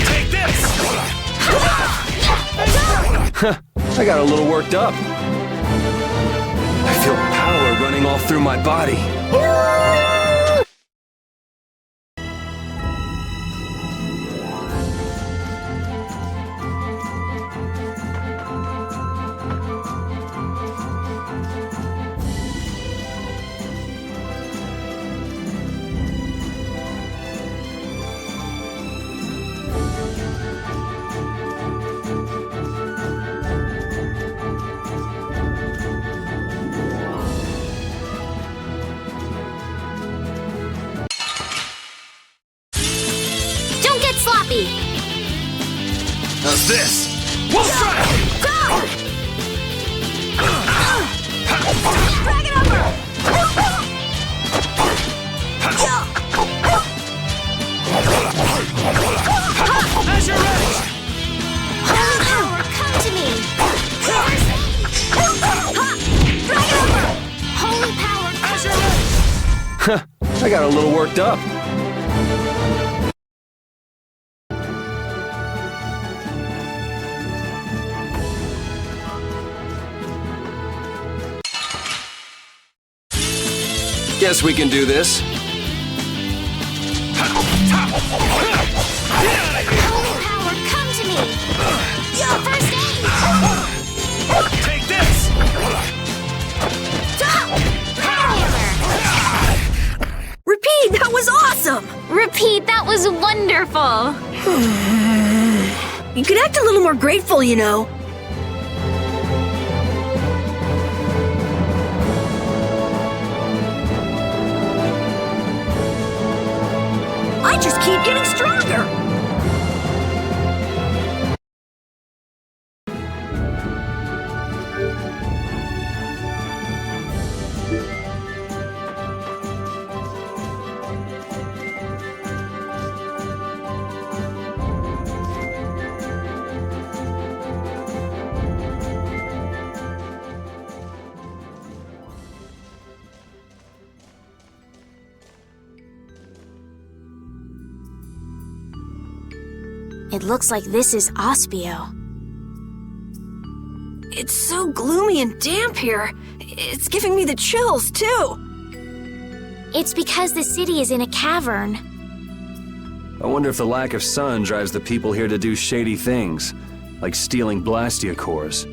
Take this! I got a little worked up. I feel power running all through my body. How's this? Wolf strike! Go! Drag it over! As you're ready! Holy power, come to me! Drag it over! Holy power, As you're ready! I got a little worked up. Guess we can do this. Holy power, come to me! First aid! Take this! Repeat, that was awesome! Repeat, that was wonderful! You could act a little more grateful, you know. I just keep getting stronger! It looks like this is Ospio. It's so gloomy and damp here. It's giving me the chills, too. It's because the city is in a cavern. I wonder if the lack of sun drives the people here to do shady things, like stealing Blastia cores.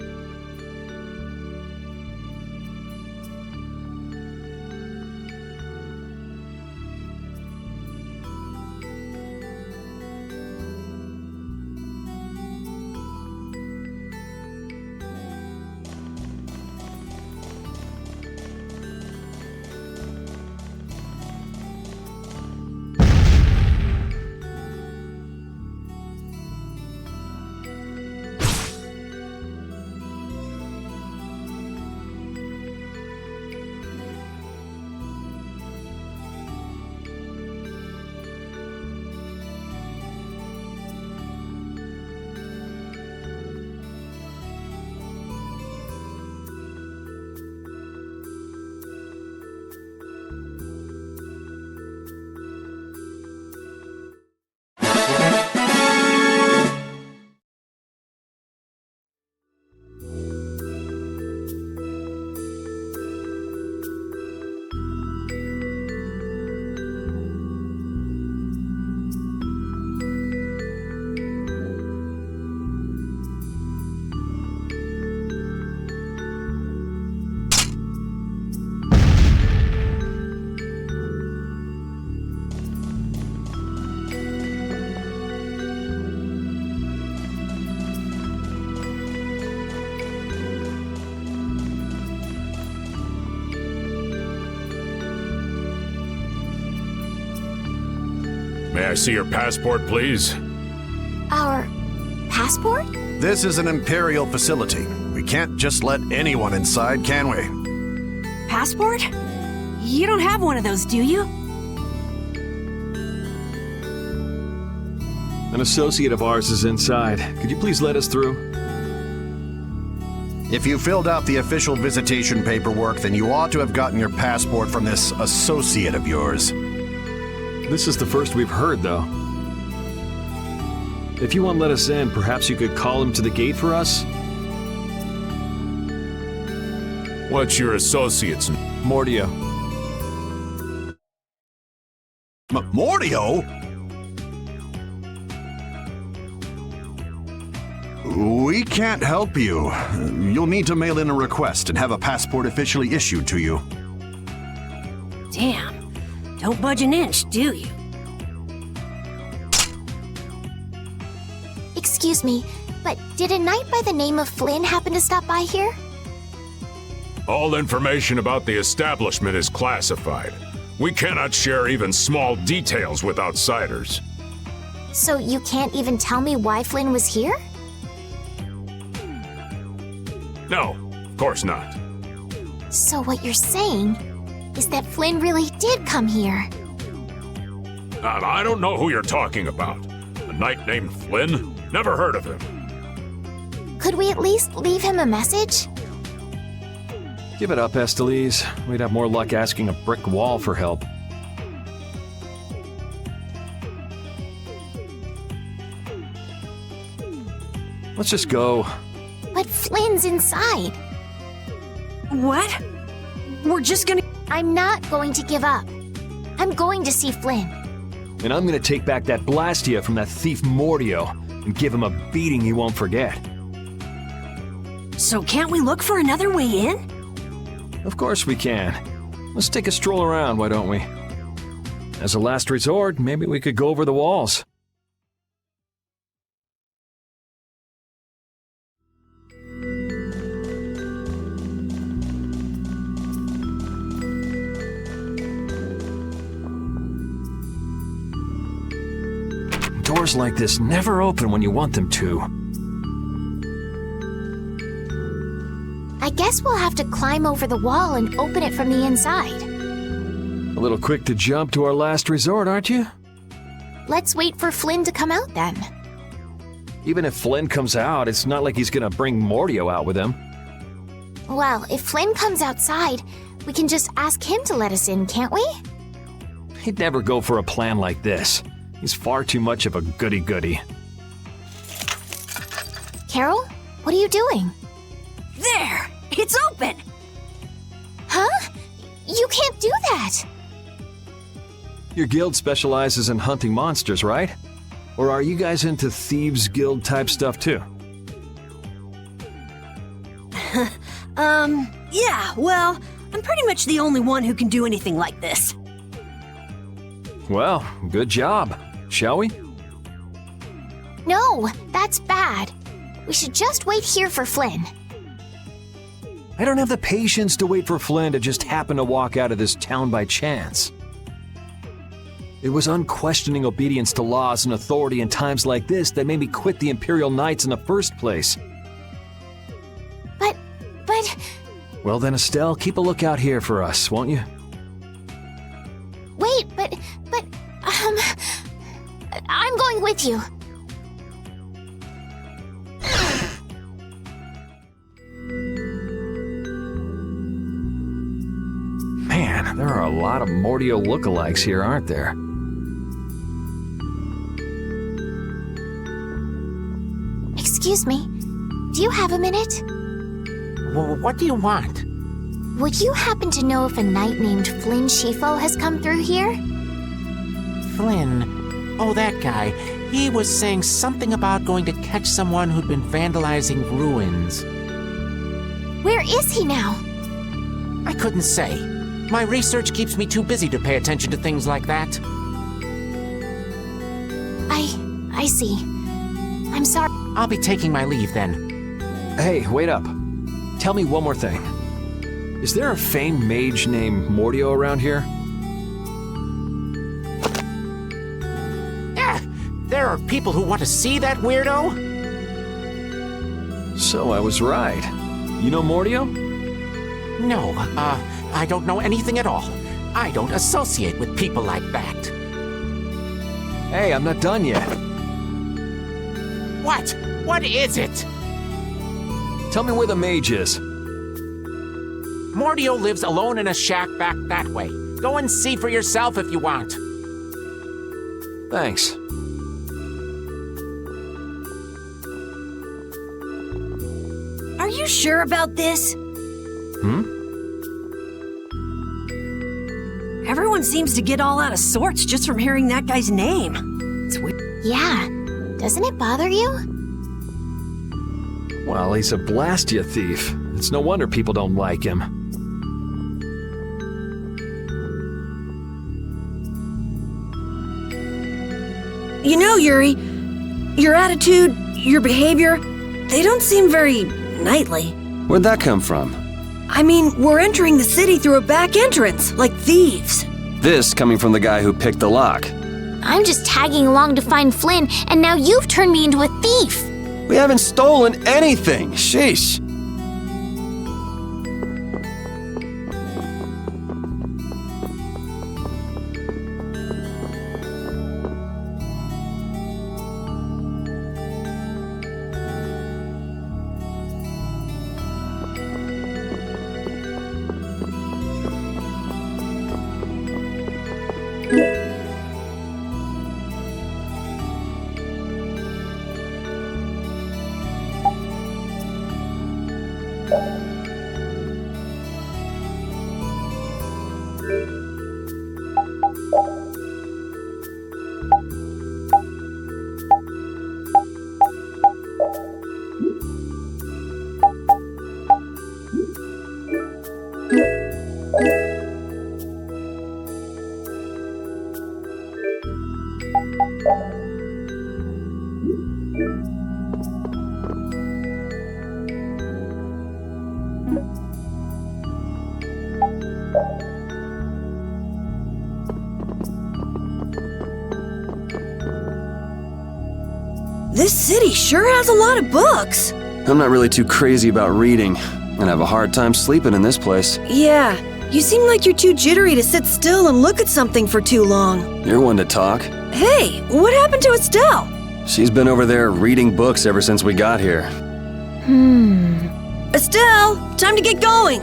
May I see your passport, please? Our passport? This is an Imperial facility. We can't just let anyone inside, can we? Passport? You don't have one of those, do you? An associate of ours is inside. Could you please let us through? If you filled out the official visitation paperwork, then you ought to have gotten your passport from this associate of yours. This is the first we've heard, though. If you won't let us in, perhaps you could call him to the gate for us? What's your associate's name? Mordio. Mordio? We can't help you. You'll need to mail in a request and have a passport officially issued to you. Damn. Don't budge an inch, do you? Excuse me, but did a knight by the name of Flynn happen to stop by here? All information about the establishment is classified. We cannot share even small details with outsiders. So you can't even tell me why Flynn was here? No, of course not. So what you're saying is that Flynn really did come here. I don't know who you're talking about. A knight named Flynn? Never heard of him. Could we at least leave him a message? Give it up, Estelise. We'd have more luck asking a brick wall for help. Let's just go. But Flynn's inside. What? We're just gonna... I'm not going to give up. I'm going to see Flynn. And I'm gonna take back that Blastia from that thief Mordio and give him a beating he won't forget. So can't we look for another way in? Of course we can. Let's take a stroll around, why don't we? As a last resort, maybe we could go over the walls. Doors like this never open when you want them to. I guess we'll have to climb over the wall and open it from the inside. A little quick to jump to our last resort, aren't you? Let's wait for Flynn to come out then. Even if Flynn comes out, it's not like he's gonna bring Mordio out with him. Well, if Flynn comes outside, we can just ask him to let us in, can't we? He'd never go for a plan like this. He's far too much of a goody-goody. Carol, what are you doing? There! It's open! Huh? You can't do that! Your guild specializes in hunting monsters, right? Or are you guys into Thieves Guild type stuff too? Yeah, well, I'm pretty much the only one who can do anything like this. Well, good job. Shall we? No, that's bad. We should just wait here for Flynn. I don't have the patience to wait for Flynn to just happen to walk out of this town by chance. It was unquestioning obedience to laws and authority in times like this that made me quit the Imperial Knights in the first place. But... Well then, Estelle, keep a lookout here for us, won't you? Wait, but... I'm going with you. Man, there are a lot of Mordio lookalikes here, aren't there? Excuse me, do you have a minute? What do you want? Would you happen to know if a knight named Flynn Shifo has come through here? Flynn? Oh, that guy. He was saying something about going to catch someone who'd been vandalizing ruins. Where is he now? I couldn't say. My research keeps me too busy to pay attention to things like that. I see. I'm sorry. I'll be taking my leave then. Hey, wait up. Tell me one more thing. Is there a famed mage named Mordio around here? There are people who want to see that weirdo? So I was right. You know Mordio? No, I don't know anything at all. I don't associate with people like that. Hey, I'm not done yet. What? What is it? Tell me where the mage is. Mordio lives alone in a shack back that way. Go and see for yourself if you want. Thanks. Are you sure about this? Everyone seems to get all out of sorts just from hearing that guy's name. It's weird. Yeah. Doesn't it bother you? Well, he's a Blastia thief. It's no wonder people don't like him. You know, Yuri, your attitude, your behavior, they don't seem very knightly. Where'd that come from? I mean, we're entering the city through a back entrance, like thieves. This coming from the guy who picked the lock. I'm just tagging along to find Flynn, and now you've turned me into a thief. We haven't stolen anything. Sheesh. This city sure has a lot of books. I'm not really too crazy about reading, and I have a hard time sleeping in this place. Yeah, you seem like you're too jittery to sit still and look at something for too long. You're one to talk. Hey, what happened to Estelle? She's been over there reading books ever since we got here. Estelle, time to get going.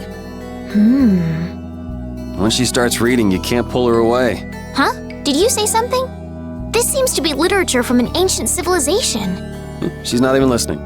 When she starts reading, you can't pull her away. Huh? Did you say something? This seems to be literature from an ancient civilization. She's not even listening.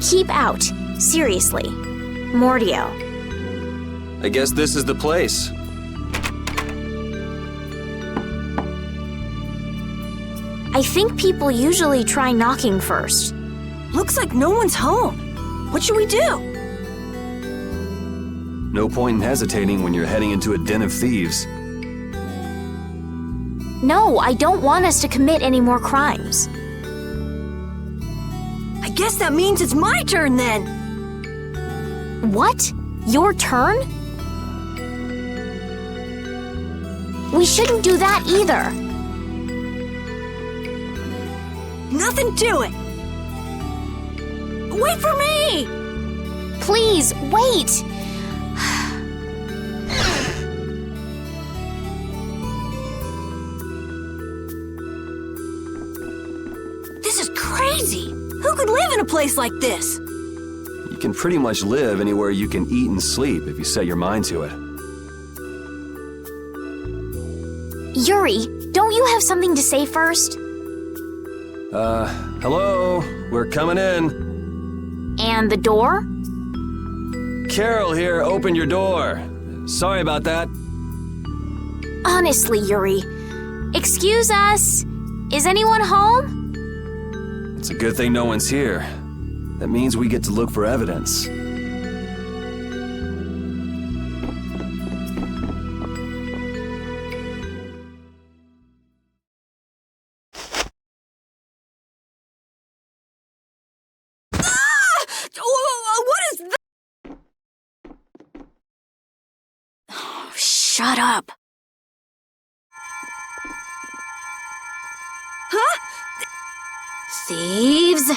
Keep out. Seriously. Mordio. I guess this is the place. I think people usually try knocking first. Looks like no one's home. What should we do? No point in hesitating when you're heading into a den of thieves. No, I don't want us to commit any more crimes. I guess that means it's my turn then. What? Your turn? We shouldn't do that either. Nothing to it. Wait for me! Please, wait! This is crazy! Who could live in a place like this? You can pretty much live anywhere you can eat and sleep if you set your mind to it. Yuri, don't you have something to say first? Hello? We're coming in. And the door? Carol here opened your door. Sorry about that. Honestly, Yuri. Excuse us. Is anyone home? It's a good thing no one's here. That means we get to look for evidence. What is that? Oh, shut up. Huh? Thieves?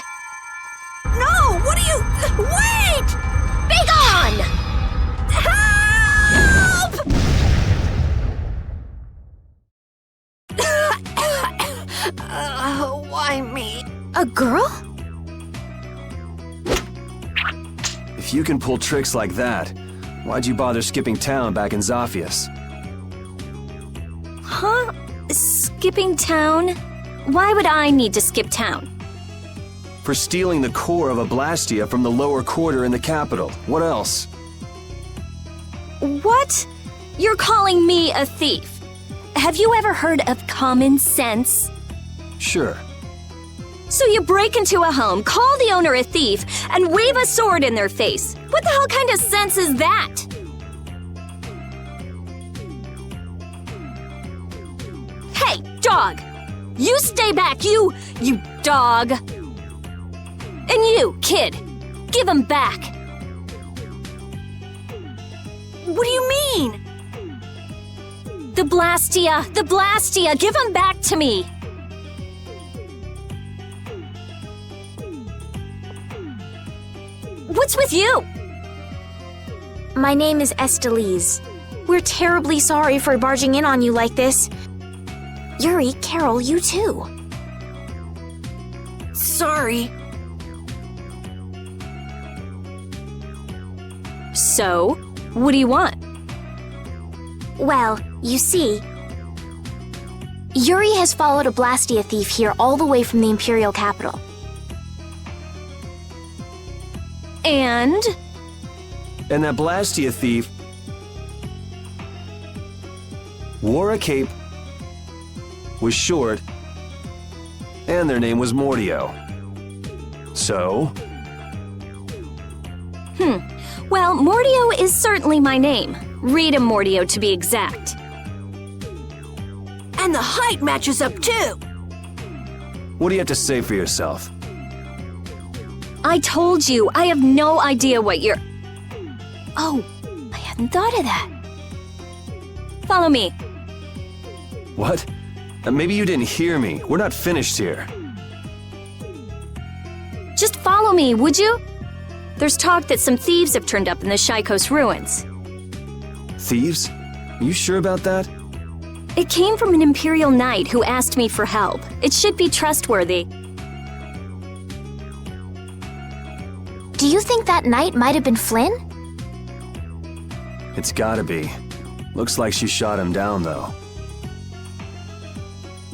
No! What are you... Wait! Begone! Help! Why me? A girl? If you can pull tricks like that, why'd you bother skipping town back in Zaphias? Huh? Skipping town? Why would I need to skip town? For stealing the core of a Blastia from the lower quarter in the capital. What else? What? You're calling me a thief? Have you ever heard of common sense? Sure. So you break into a home, call the owner a thief, and wave a sword in their face. What the hell kind of sense is that? Hey, dog! You stay back, you dog! And you, kid, give him back! What do you mean? The Blastia, give him back to me! What's with you? My name is Estelise. We're terribly sorry for barging in on you like this. Yuri, Carol, you too. Sorry. So, what do you want? Well, you see, Yuri has followed a Blastia thief here all the way from the Imperial capital. And that Blastia thief wore a cape, was short, and their name was Mordio. So? Well, Mordio is certainly my name. Rita Mordio, to be exact. And the height matches up too. What do you have to say for yourself? I told you, I have no idea what you're... Oh, I hadn't thought of that. Follow me. What? Maybe you didn't hear me. We're not finished here. Just follow me, would you? There's talk that some thieves have turned up in the Shaikos ruins. Thieves? Are you sure about that? It came from an Imperial Knight who asked me for help. It should be trustworthy. Do you think that knight might have been Flynn? It's gotta be. Looks like she shot him down, though.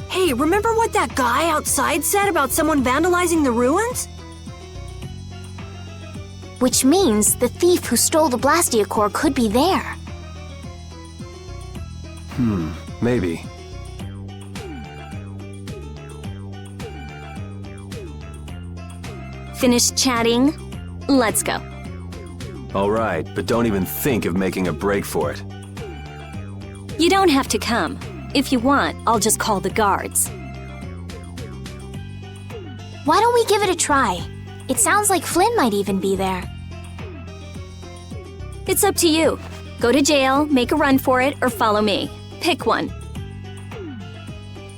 Hey, remember what that guy outside said about someone vandalizing the ruins? which means the thief who stole the Blastia core could be there. Maybe. Finished chatting? Let's go. All right, but don't even think of making a break for it. You don't have to come. If you want, I'll just call the guards. Why don't we give it a try? It sounds like Flynn might even be there. It's up to you. Go to jail, make a run for it, or follow me. Pick one.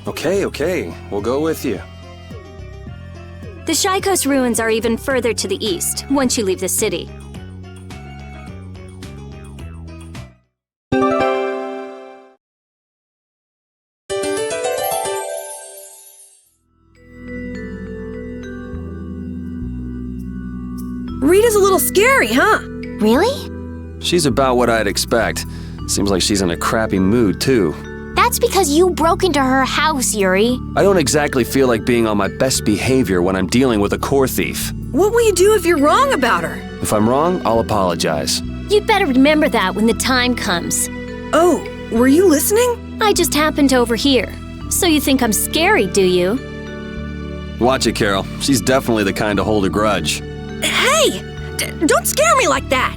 Okay, we'll go with you. The Shy Coast ruins are even further to the east, once you leave the city. Rita's a little scary, huh? Really? She's about what I'd expect. Seems like she's in a crappy mood, too. That's because you broke into her house, Yuri. I don't exactly feel like being on my best behavior when I'm dealing with a core thief. What will you do if you're wrong about her? If I'm wrong, I'll apologize. You'd better remember that when the time comes. Oh, were you listening? I just happened to overhear. So you think I'm scary, do you? Watch it, Carol. She's definitely the kind to hold a grudge. Hey! Don't scare me like that!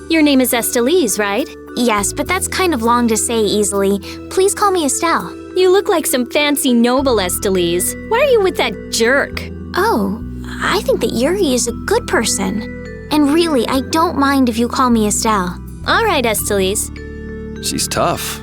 Your name is Estelise, right? Yes, but that's kind of long to say easily. Please call me Estelle. You look like some fancy noble, Estelise. Why are you with that jerk? Oh, I think that Yuri is a good person. And really, I don't mind if you call me Estelle. All right, Estelise. She's tough.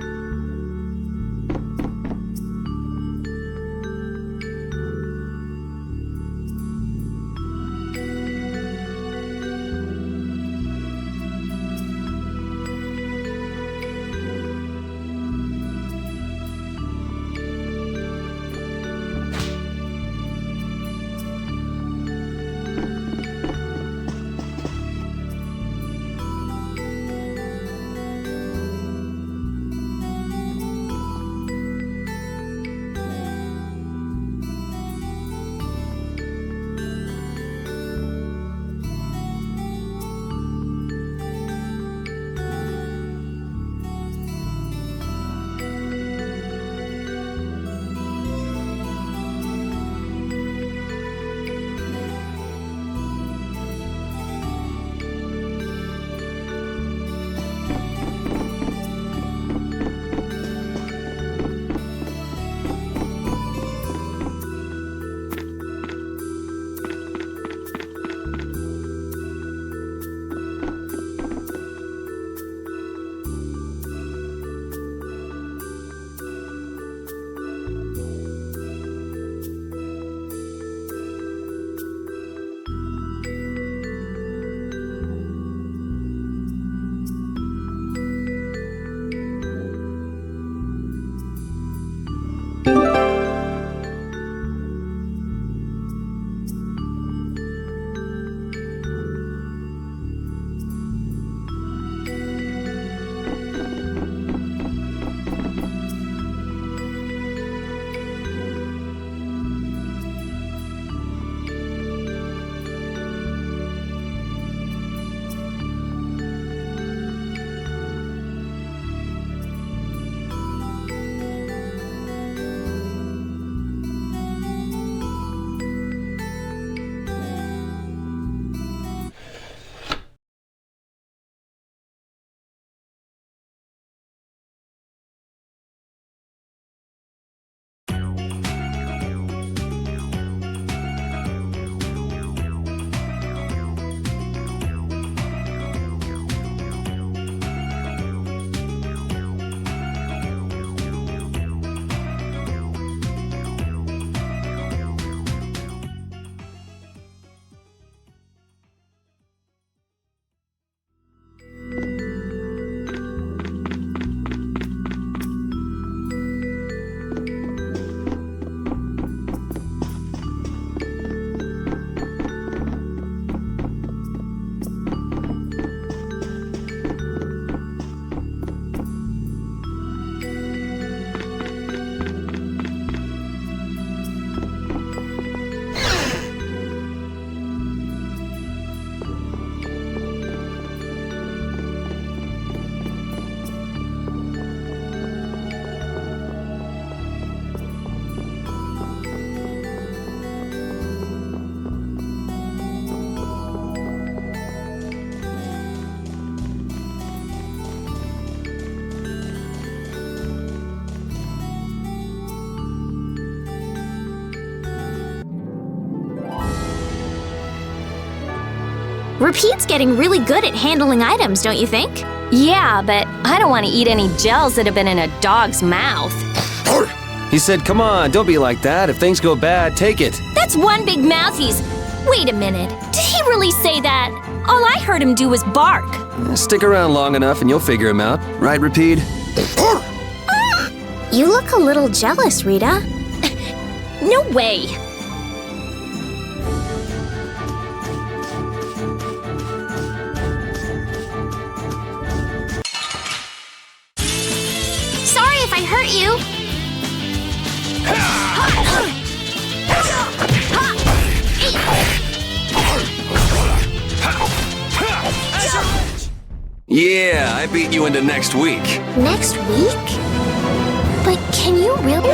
Repeat's getting really good at handling items, don't you think? Yeah, but I don't want to eat any gels that have been in a dog's mouth. He said, come on, don't be like that. If things go bad, take it. That's one big mouth he's... Wait a minute. Did he really say that? All I heard him do was bark. Stick around long enough and you'll figure him out. Right, Repeat? You look a little jealous, Rita. No way. Sorry if I hurt you. Yeah, I beat you into next week. Next week? But can you really?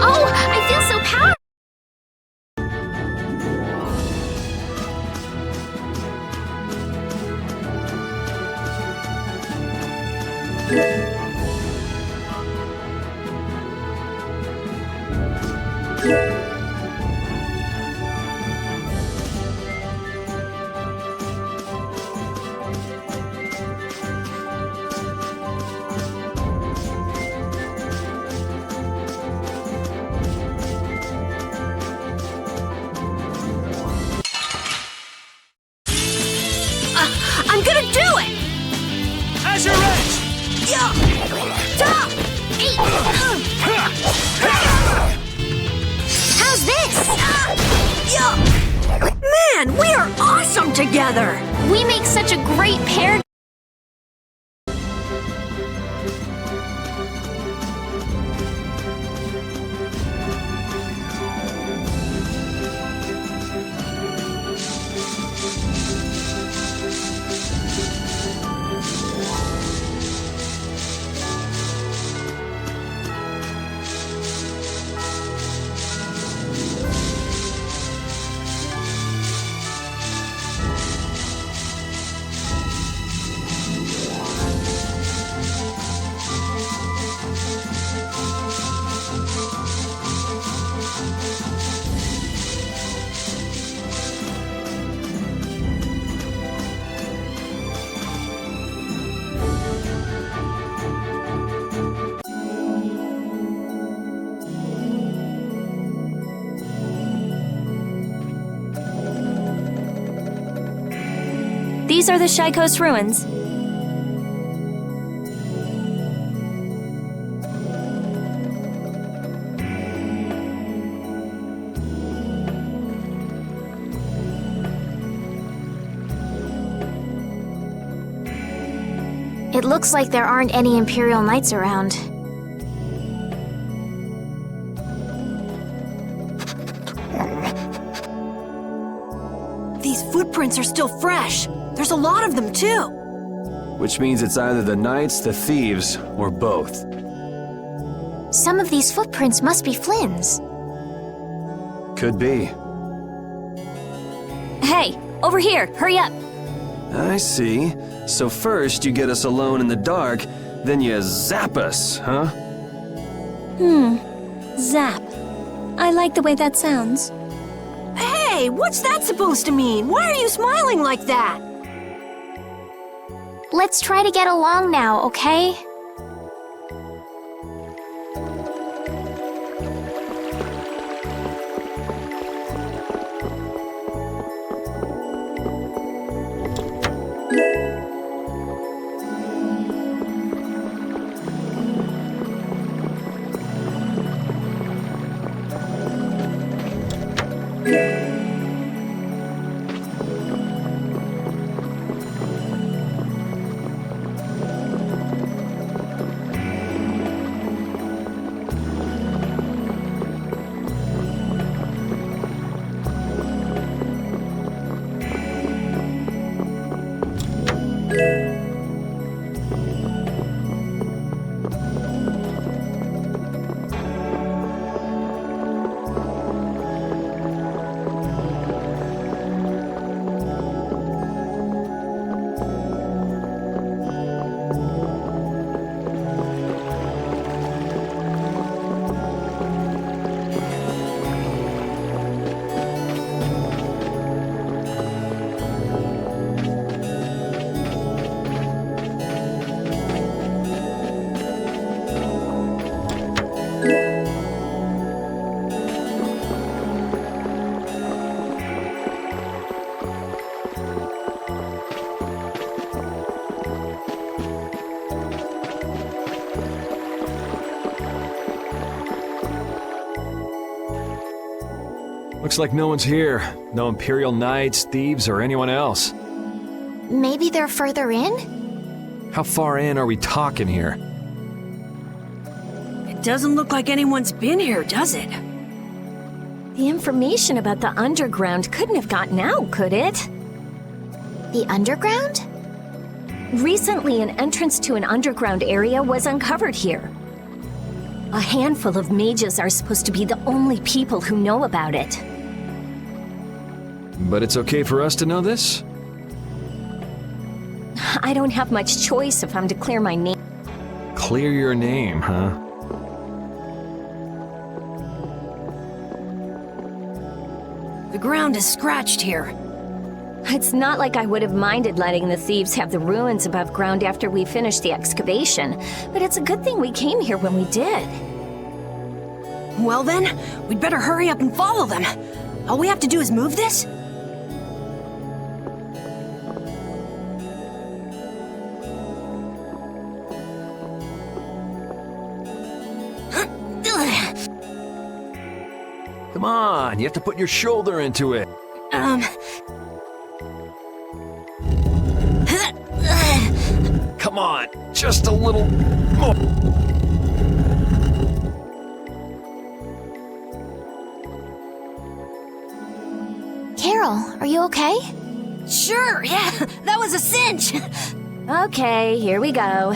Oh, I feel so powerful. I'm gonna do it! As your edge! How's this? Man, we are awesome together! We make such a great pair. These are the Shy Coast ruins. It looks like there aren't any Imperial Knights around. These footprints are still fresh. There's a lot of them, too. Which means it's either the knights, the thieves, or both. Some of these footprints must be Flynn's. Could be. Hey, over here, hurry up. I see. So first you get us alone in the dark, then you zap us, huh? Zap. I like the way that sounds. Hey, what's that supposed to mean? Why are you smiling like that? Let's try to get along now, okay? Looks like no one's here. No Imperial Knights, thieves, or anyone else. Maybe they're further in? How far in are we talking here? It doesn't look like anyone's been here, does it? The information about the underground couldn't have gotten out, could it? The underground? Recently, an entrance to an underground area was uncovered here. A handful of mages are supposed to be the only people who know about it. But it's okay for us to know this? I don't have much choice if I'm to clear my name. Clear your name, huh? The ground is scratched here. It's not like I would have minded letting the thieves have the ruins above ground after we finished the excavation, but it's a good thing we came here when we did. Well then, we'd better hurry up and follow them. All we have to do is move this? Come on, you have to put your shoulder into it. Come on, just a little more. Carol, are you okay? Sure, yeah, that was a cinch. Okay, here we go.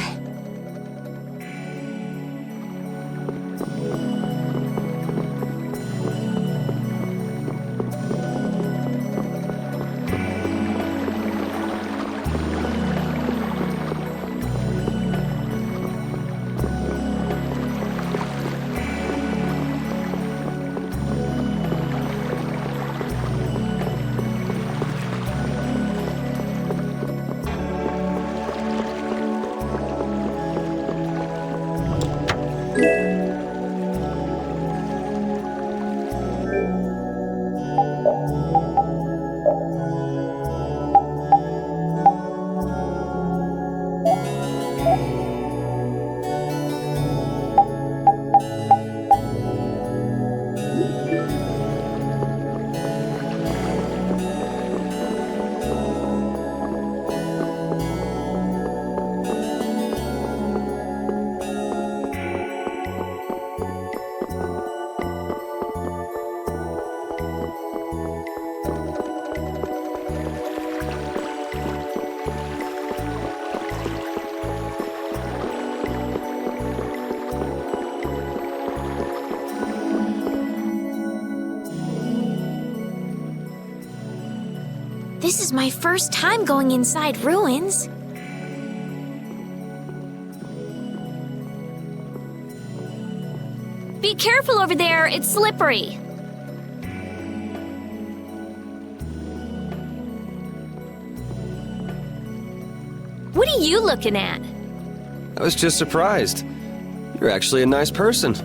This is my first time going inside ruins. Be careful over there, it's slippery. What are you looking at? I was just surprised. You're actually a nice person.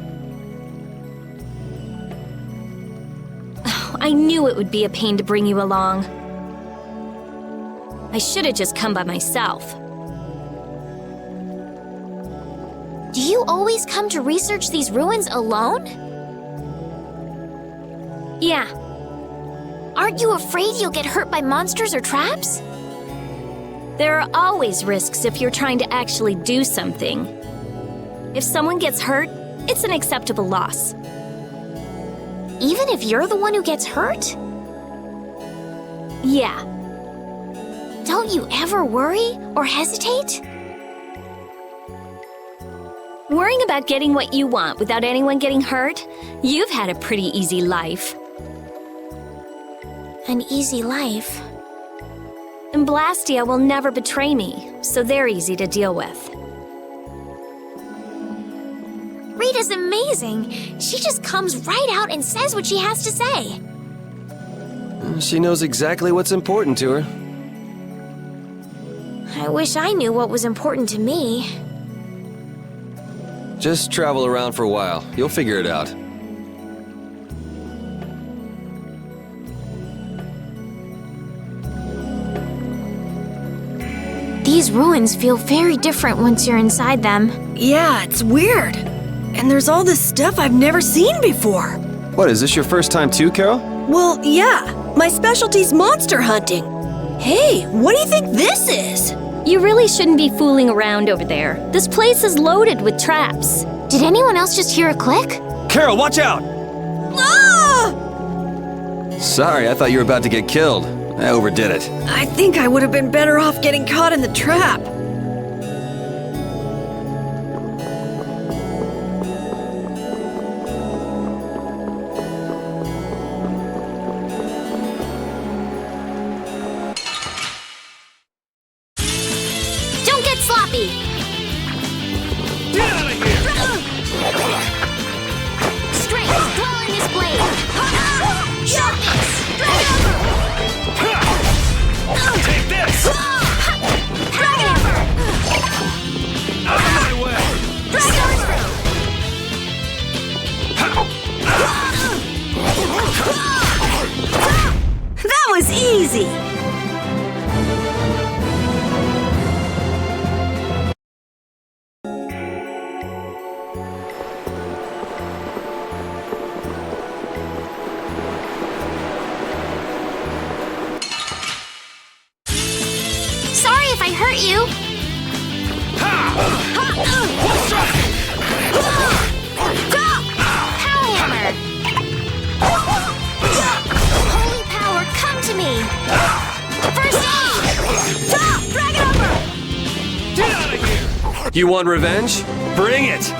Oh, I knew it would be a pain to bring you along. I should have just come by myself. Do you always come to research these ruins alone? Yeah. Aren't you afraid you'll get hurt by monsters or traps? There are always risks if you're trying to actually do something. If someone gets hurt, it's an acceptable loss. Even if you're the one who gets hurt? Yeah. Don't you ever worry or hesitate? Worrying about getting what you want without anyone getting hurt? You've had a pretty easy life. An easy life? And Blastia will never betray me, so they're easy to deal with. Rita's amazing. She just comes right out and says what she has to say. She knows exactly what's important to her. I wish I knew what was important to me. Just travel around for a while. You'll figure it out. These ruins feel very different once you're inside them. Yeah, it's weird. And there's all this stuff I've never seen before. What, is this your first time too, Carol? Well, yeah. My specialty's monster hunting. Hey, what do you think this is? You really shouldn't be fooling around over there. This place is loaded with traps. Did anyone else just hear a click? Carol, watch out! Ah! Sorry, I thought you were about to get killed. I overdid it. I think I would have been better off getting caught in the trap. Don't get sloppy! Get out of here! Strength, dwell in this blade! Sharpness! Drag it over! Take this! Drag it over! Out of my way! Drag it over! That was easy! Sorry if I hurt you. Power hammer. Holy power, come to me. First aid. Drag it over. Get out of here! You want revenge? Bring it!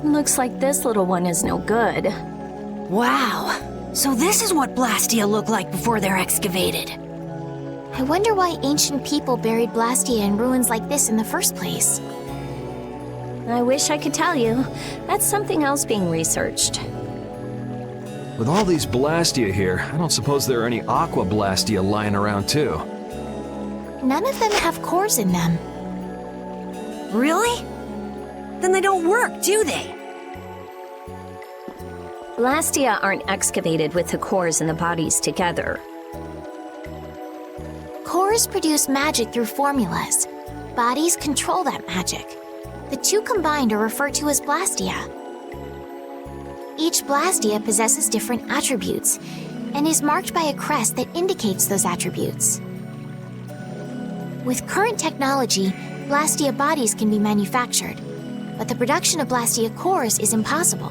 Looks like this little one is no good. Wow. So this is what Blastia looked like before they're excavated. I wonder why ancient people buried Blastia in ruins like this in the first place. I wish I could tell you. That's something else being researched. With all these Blastia here, I don't suppose there are any Aqua Blastia lying around too. None of them have cores in them. Really? Then they don't work, do they? Blastia aren't excavated with the cores and the bodies together. Cores produce magic through formulas. Bodies control that magic. The two combined are referred to as Blastia. Each Blastia possesses different attributes and is marked by a crest that indicates those attributes. With current technology, Blastia bodies can be manufactured, but the production of Blastia cores is impossible.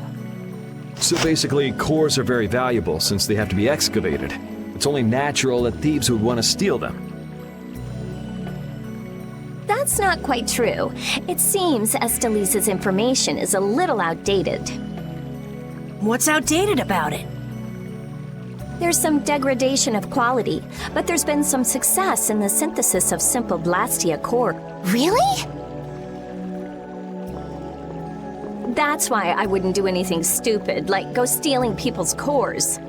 So basically, cores are very valuable since they have to be excavated. It's only natural that thieves would want to steal them. That's not quite true. It seems Estelise's information is a little outdated. What's outdated about it? There's some degradation of quality, but there's been some success in the synthesis of simple Blastia core. Really? That's why I wouldn't do anything stupid, like go stealing people's cores.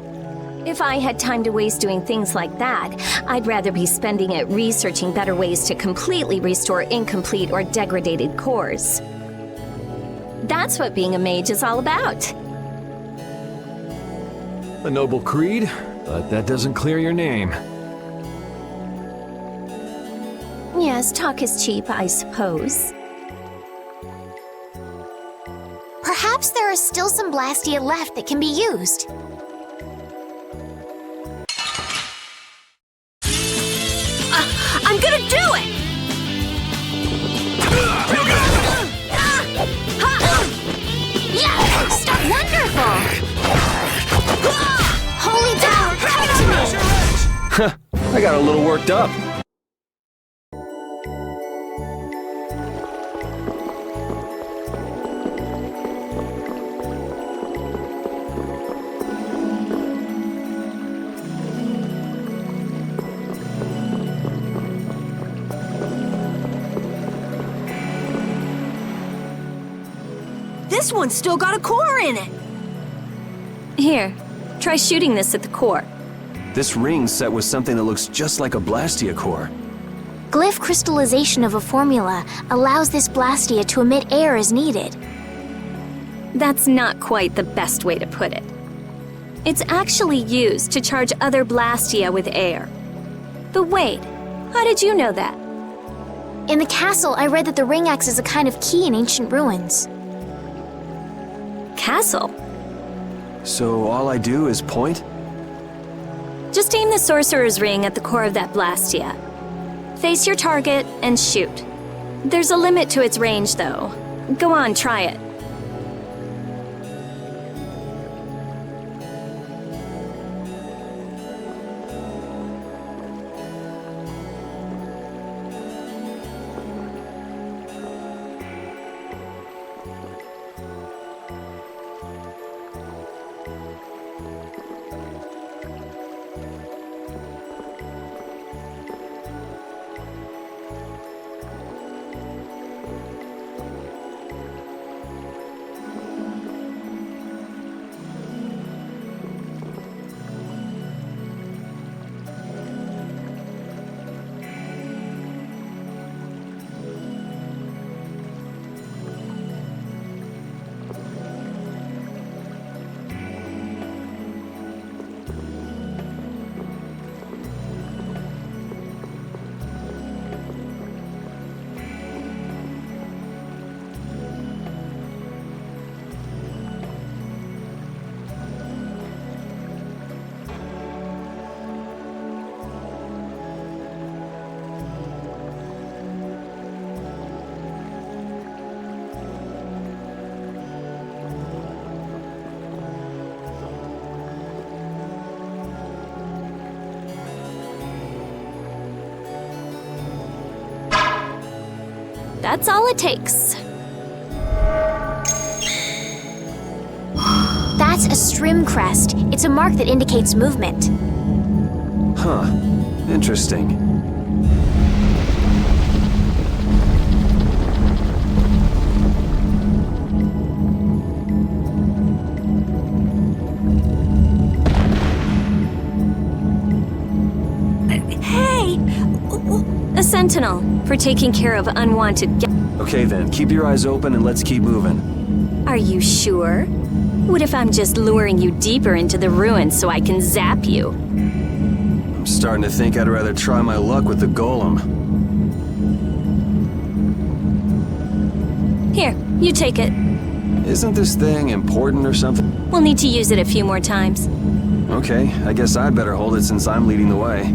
If I had time to waste doing things like that, I'd rather be spending it researching better ways to completely restore incomplete or degraded cores. That's what being a mage is all about. A noble creed, but that doesn't clear your name. Yes, talk is cheap, I suppose. Perhaps there are still some Blastia left that can be used. I'm gonna do it! Yeah! Stop! Wonderful! Holy power, come to me! I got a little worked up. this one's still got a core in it. Here, try shooting this at the core. This ring's set with something that looks just like a Blastia core. Glyph crystallization of a formula allows this Blastia to emit air as needed. That's not quite the best way to put it. It's actually used to charge other Blastia with air. But wait, how did you know that? In the castle, I read that the ring acts as a kind of key in ancient ruins. Castle? So all I do is point? Just aim the sorcerer's ring at the core of that Blastia. Face your target and shoot. There's a limit to its range, though. Go on, try it. That's all it takes. That's a Strim crest. It's a mark that indicates movement. Huh. Interesting. A sentinel, for taking care of unwanted guests. Okay then, keep your eyes open and let's keep moving. Are you sure? What if I'm just luring you deeper into the ruins so I can zap you? I'm starting to think I'd rather try my luck with the golem. Here, you take it. Isn't this thing important or something? We'll need to use it a few more times. Okay, I guess I'd better hold it since I'm leading the way.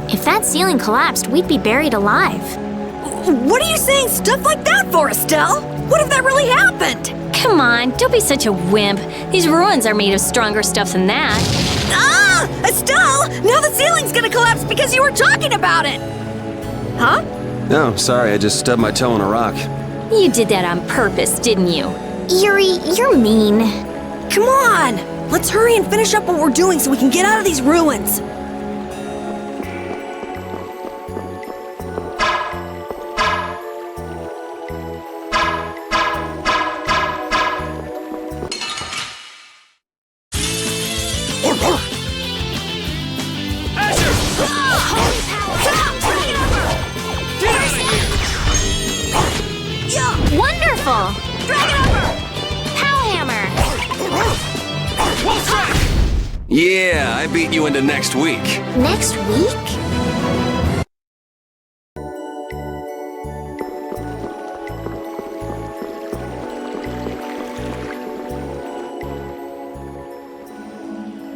If that ceiling collapsed, we'd be buried alive. What are you saying stuff like that for, Estelle? What if that really happened? Come on, don't be such a wimp. These ruins are made of stronger stuff than that. Ah! Estelle! Now the ceiling's gonna collapse because you were talking about it! Huh? No, sorry, I just stubbed my toe on a rock. You did that on purpose, didn't you? Yuri, you're mean. Come on! Let's hurry and finish up what we're doing so we can get out of these ruins. Wonderful! Drag it over! Pow hammer! Yeah, I beat you into next week. Next week?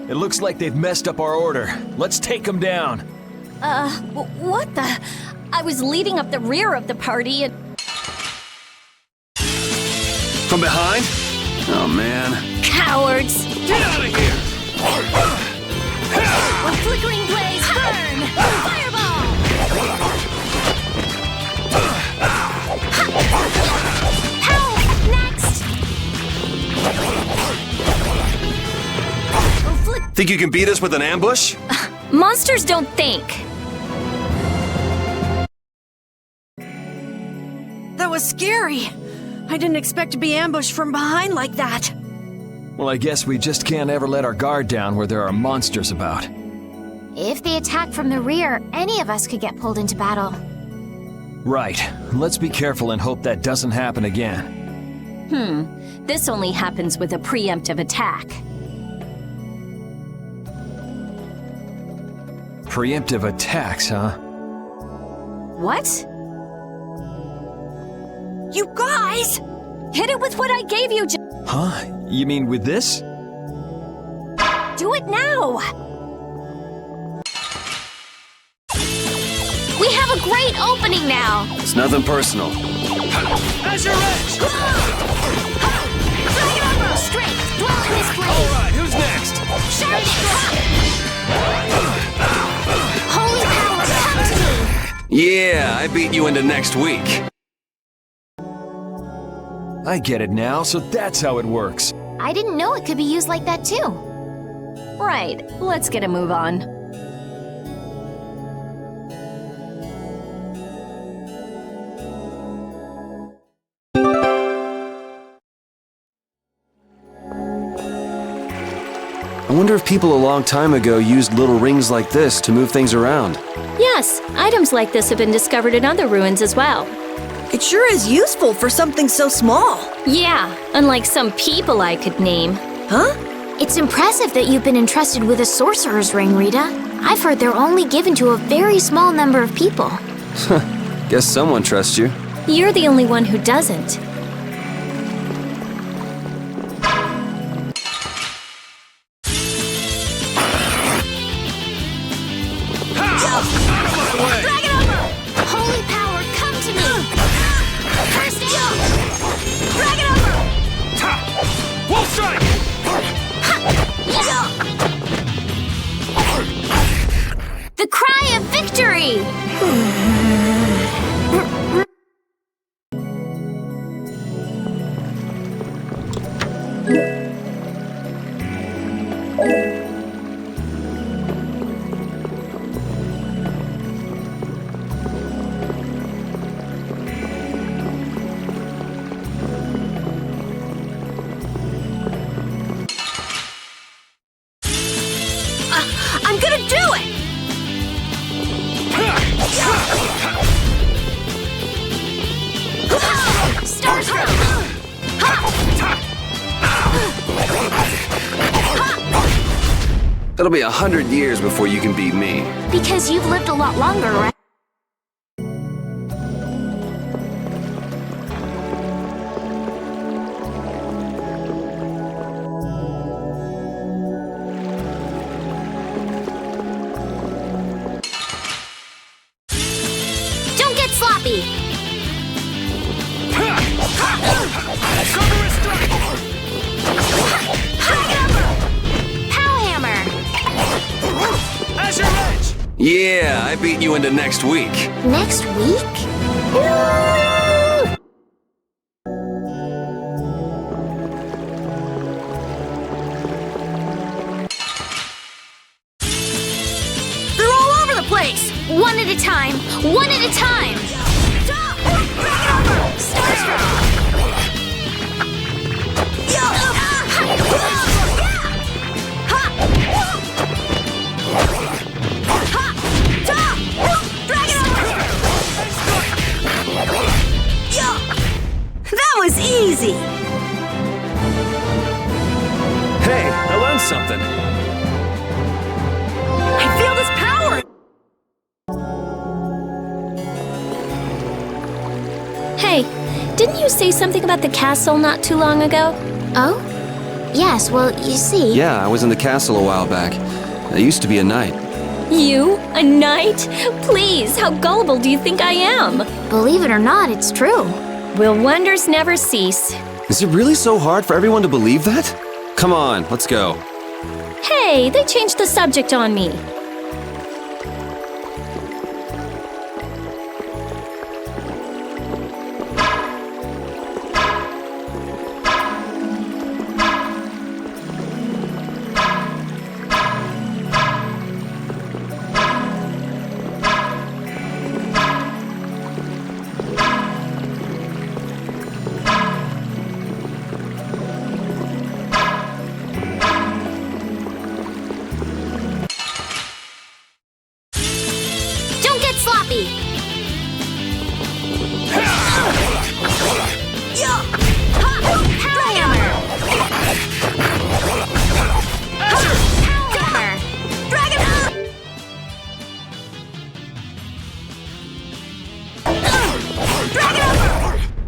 It looks like they've messed up our order. Let's take them down. What the? I was leading up the rear of the party and... From behind? Oh, man. Cowards! Get out of here! A flickering blaze, burn! Fireball! Pow! Next! Think you can beat us with an ambush? Monsters don't think. That was scary. I didn't expect to be ambushed from behind like that. Well, I guess we just can't ever let our guard down where there are monsters about. If they attack from the rear, any of us could get pulled into battle. Right. Let's be careful and hope that doesn't happen again. This only happens with a preemptive attack. Preemptive attacks, huh? What? You guys! Hit it with what I gave you, Huh? You mean with this? Do it now! We have a great opening now! It's nothing personal. As your edge! Drag it over! Strength! Dwell in his blade! Alright, who's next? Sharp it! Holy power, come to me! Yeah, I beat you into next week. I get it now, so that's how it works. I didn't know it could be used like that too. Right, let's get a move on. I wonder if people a long time ago used little rings like this to move things around. Yes, items like this have been discovered in other ruins as well. It sure is useful for something so small. Yeah, unlike some people I could name. Huh? It's impressive that you've been entrusted with a sorcerer's ring, Rita. I've heard they're only given to a very small number of people. Guess someone trusts you. You're the only one who doesn't. Drag it over! Holy power, come to me! First down! Drag it over! Wolf strike! The cry of victory! I'm gonna do it! Starstroke! It'll be 100 years before you can beat me. Because you've lived a lot longer, right? Don't get sloppy! Pow hammer! As your edge! Yeah, I beat you into next week. Next week? They're all over the place! One at a time! One at a time! Starstroke! That was easy! Hey, I learned something. I feel this power! Hey, didn't you say something about the castle not too long ago? Oh? Yes, well, you see... Yeah, I was in the castle a while back. I used to be a knight. You? A knight? Please, how gullible do you think I am? Believe it or not, it's true. Will wonders never cease? Is it really so hard for everyone to believe that? Come on, let's go. Hey, they changed the subject on me.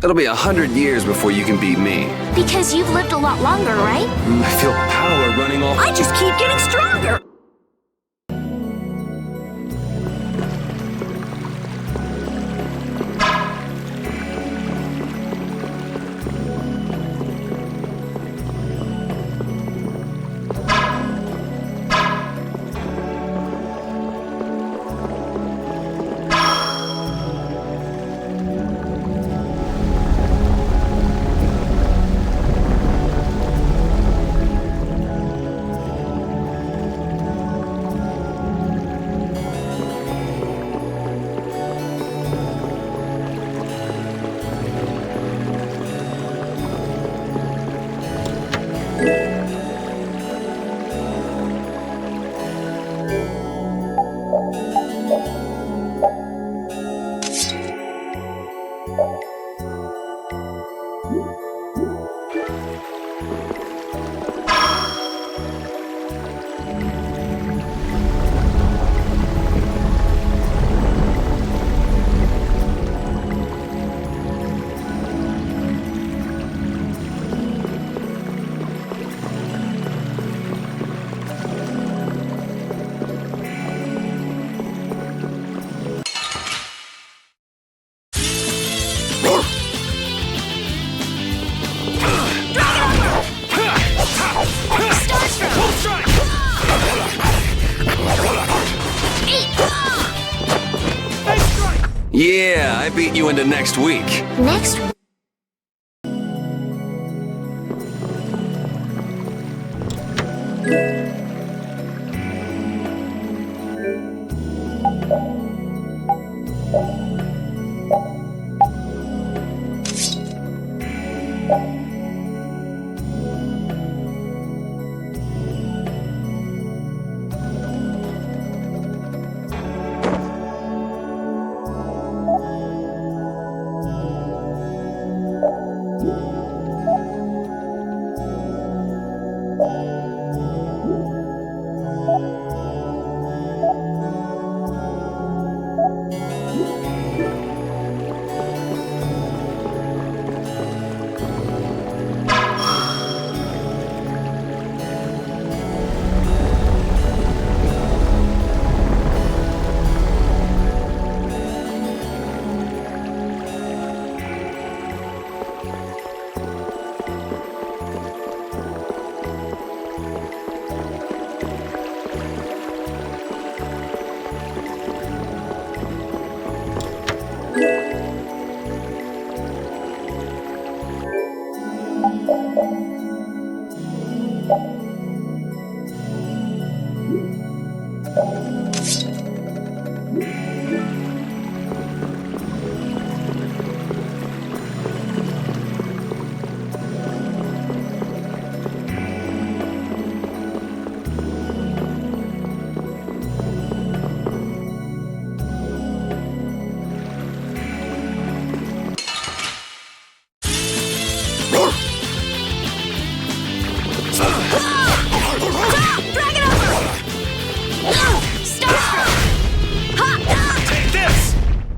It'll be 100 years before you can beat me. Because you've lived a lot longer, right? I feel power running off. I just keep getting stronger! Yeah, I beat you into next week. Next week?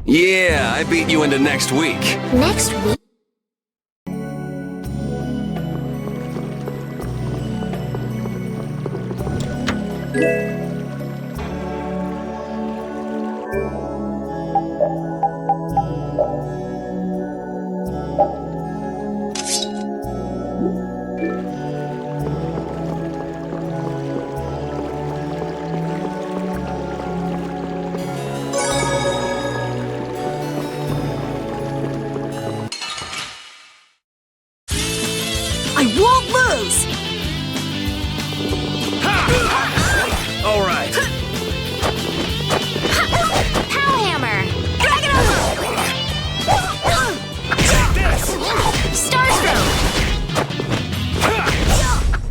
Yeah, I beat you into next week. Next week? I won't lose! All right. Pow hammer! Drag it over! Take this! Star stroke!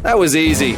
That was easy.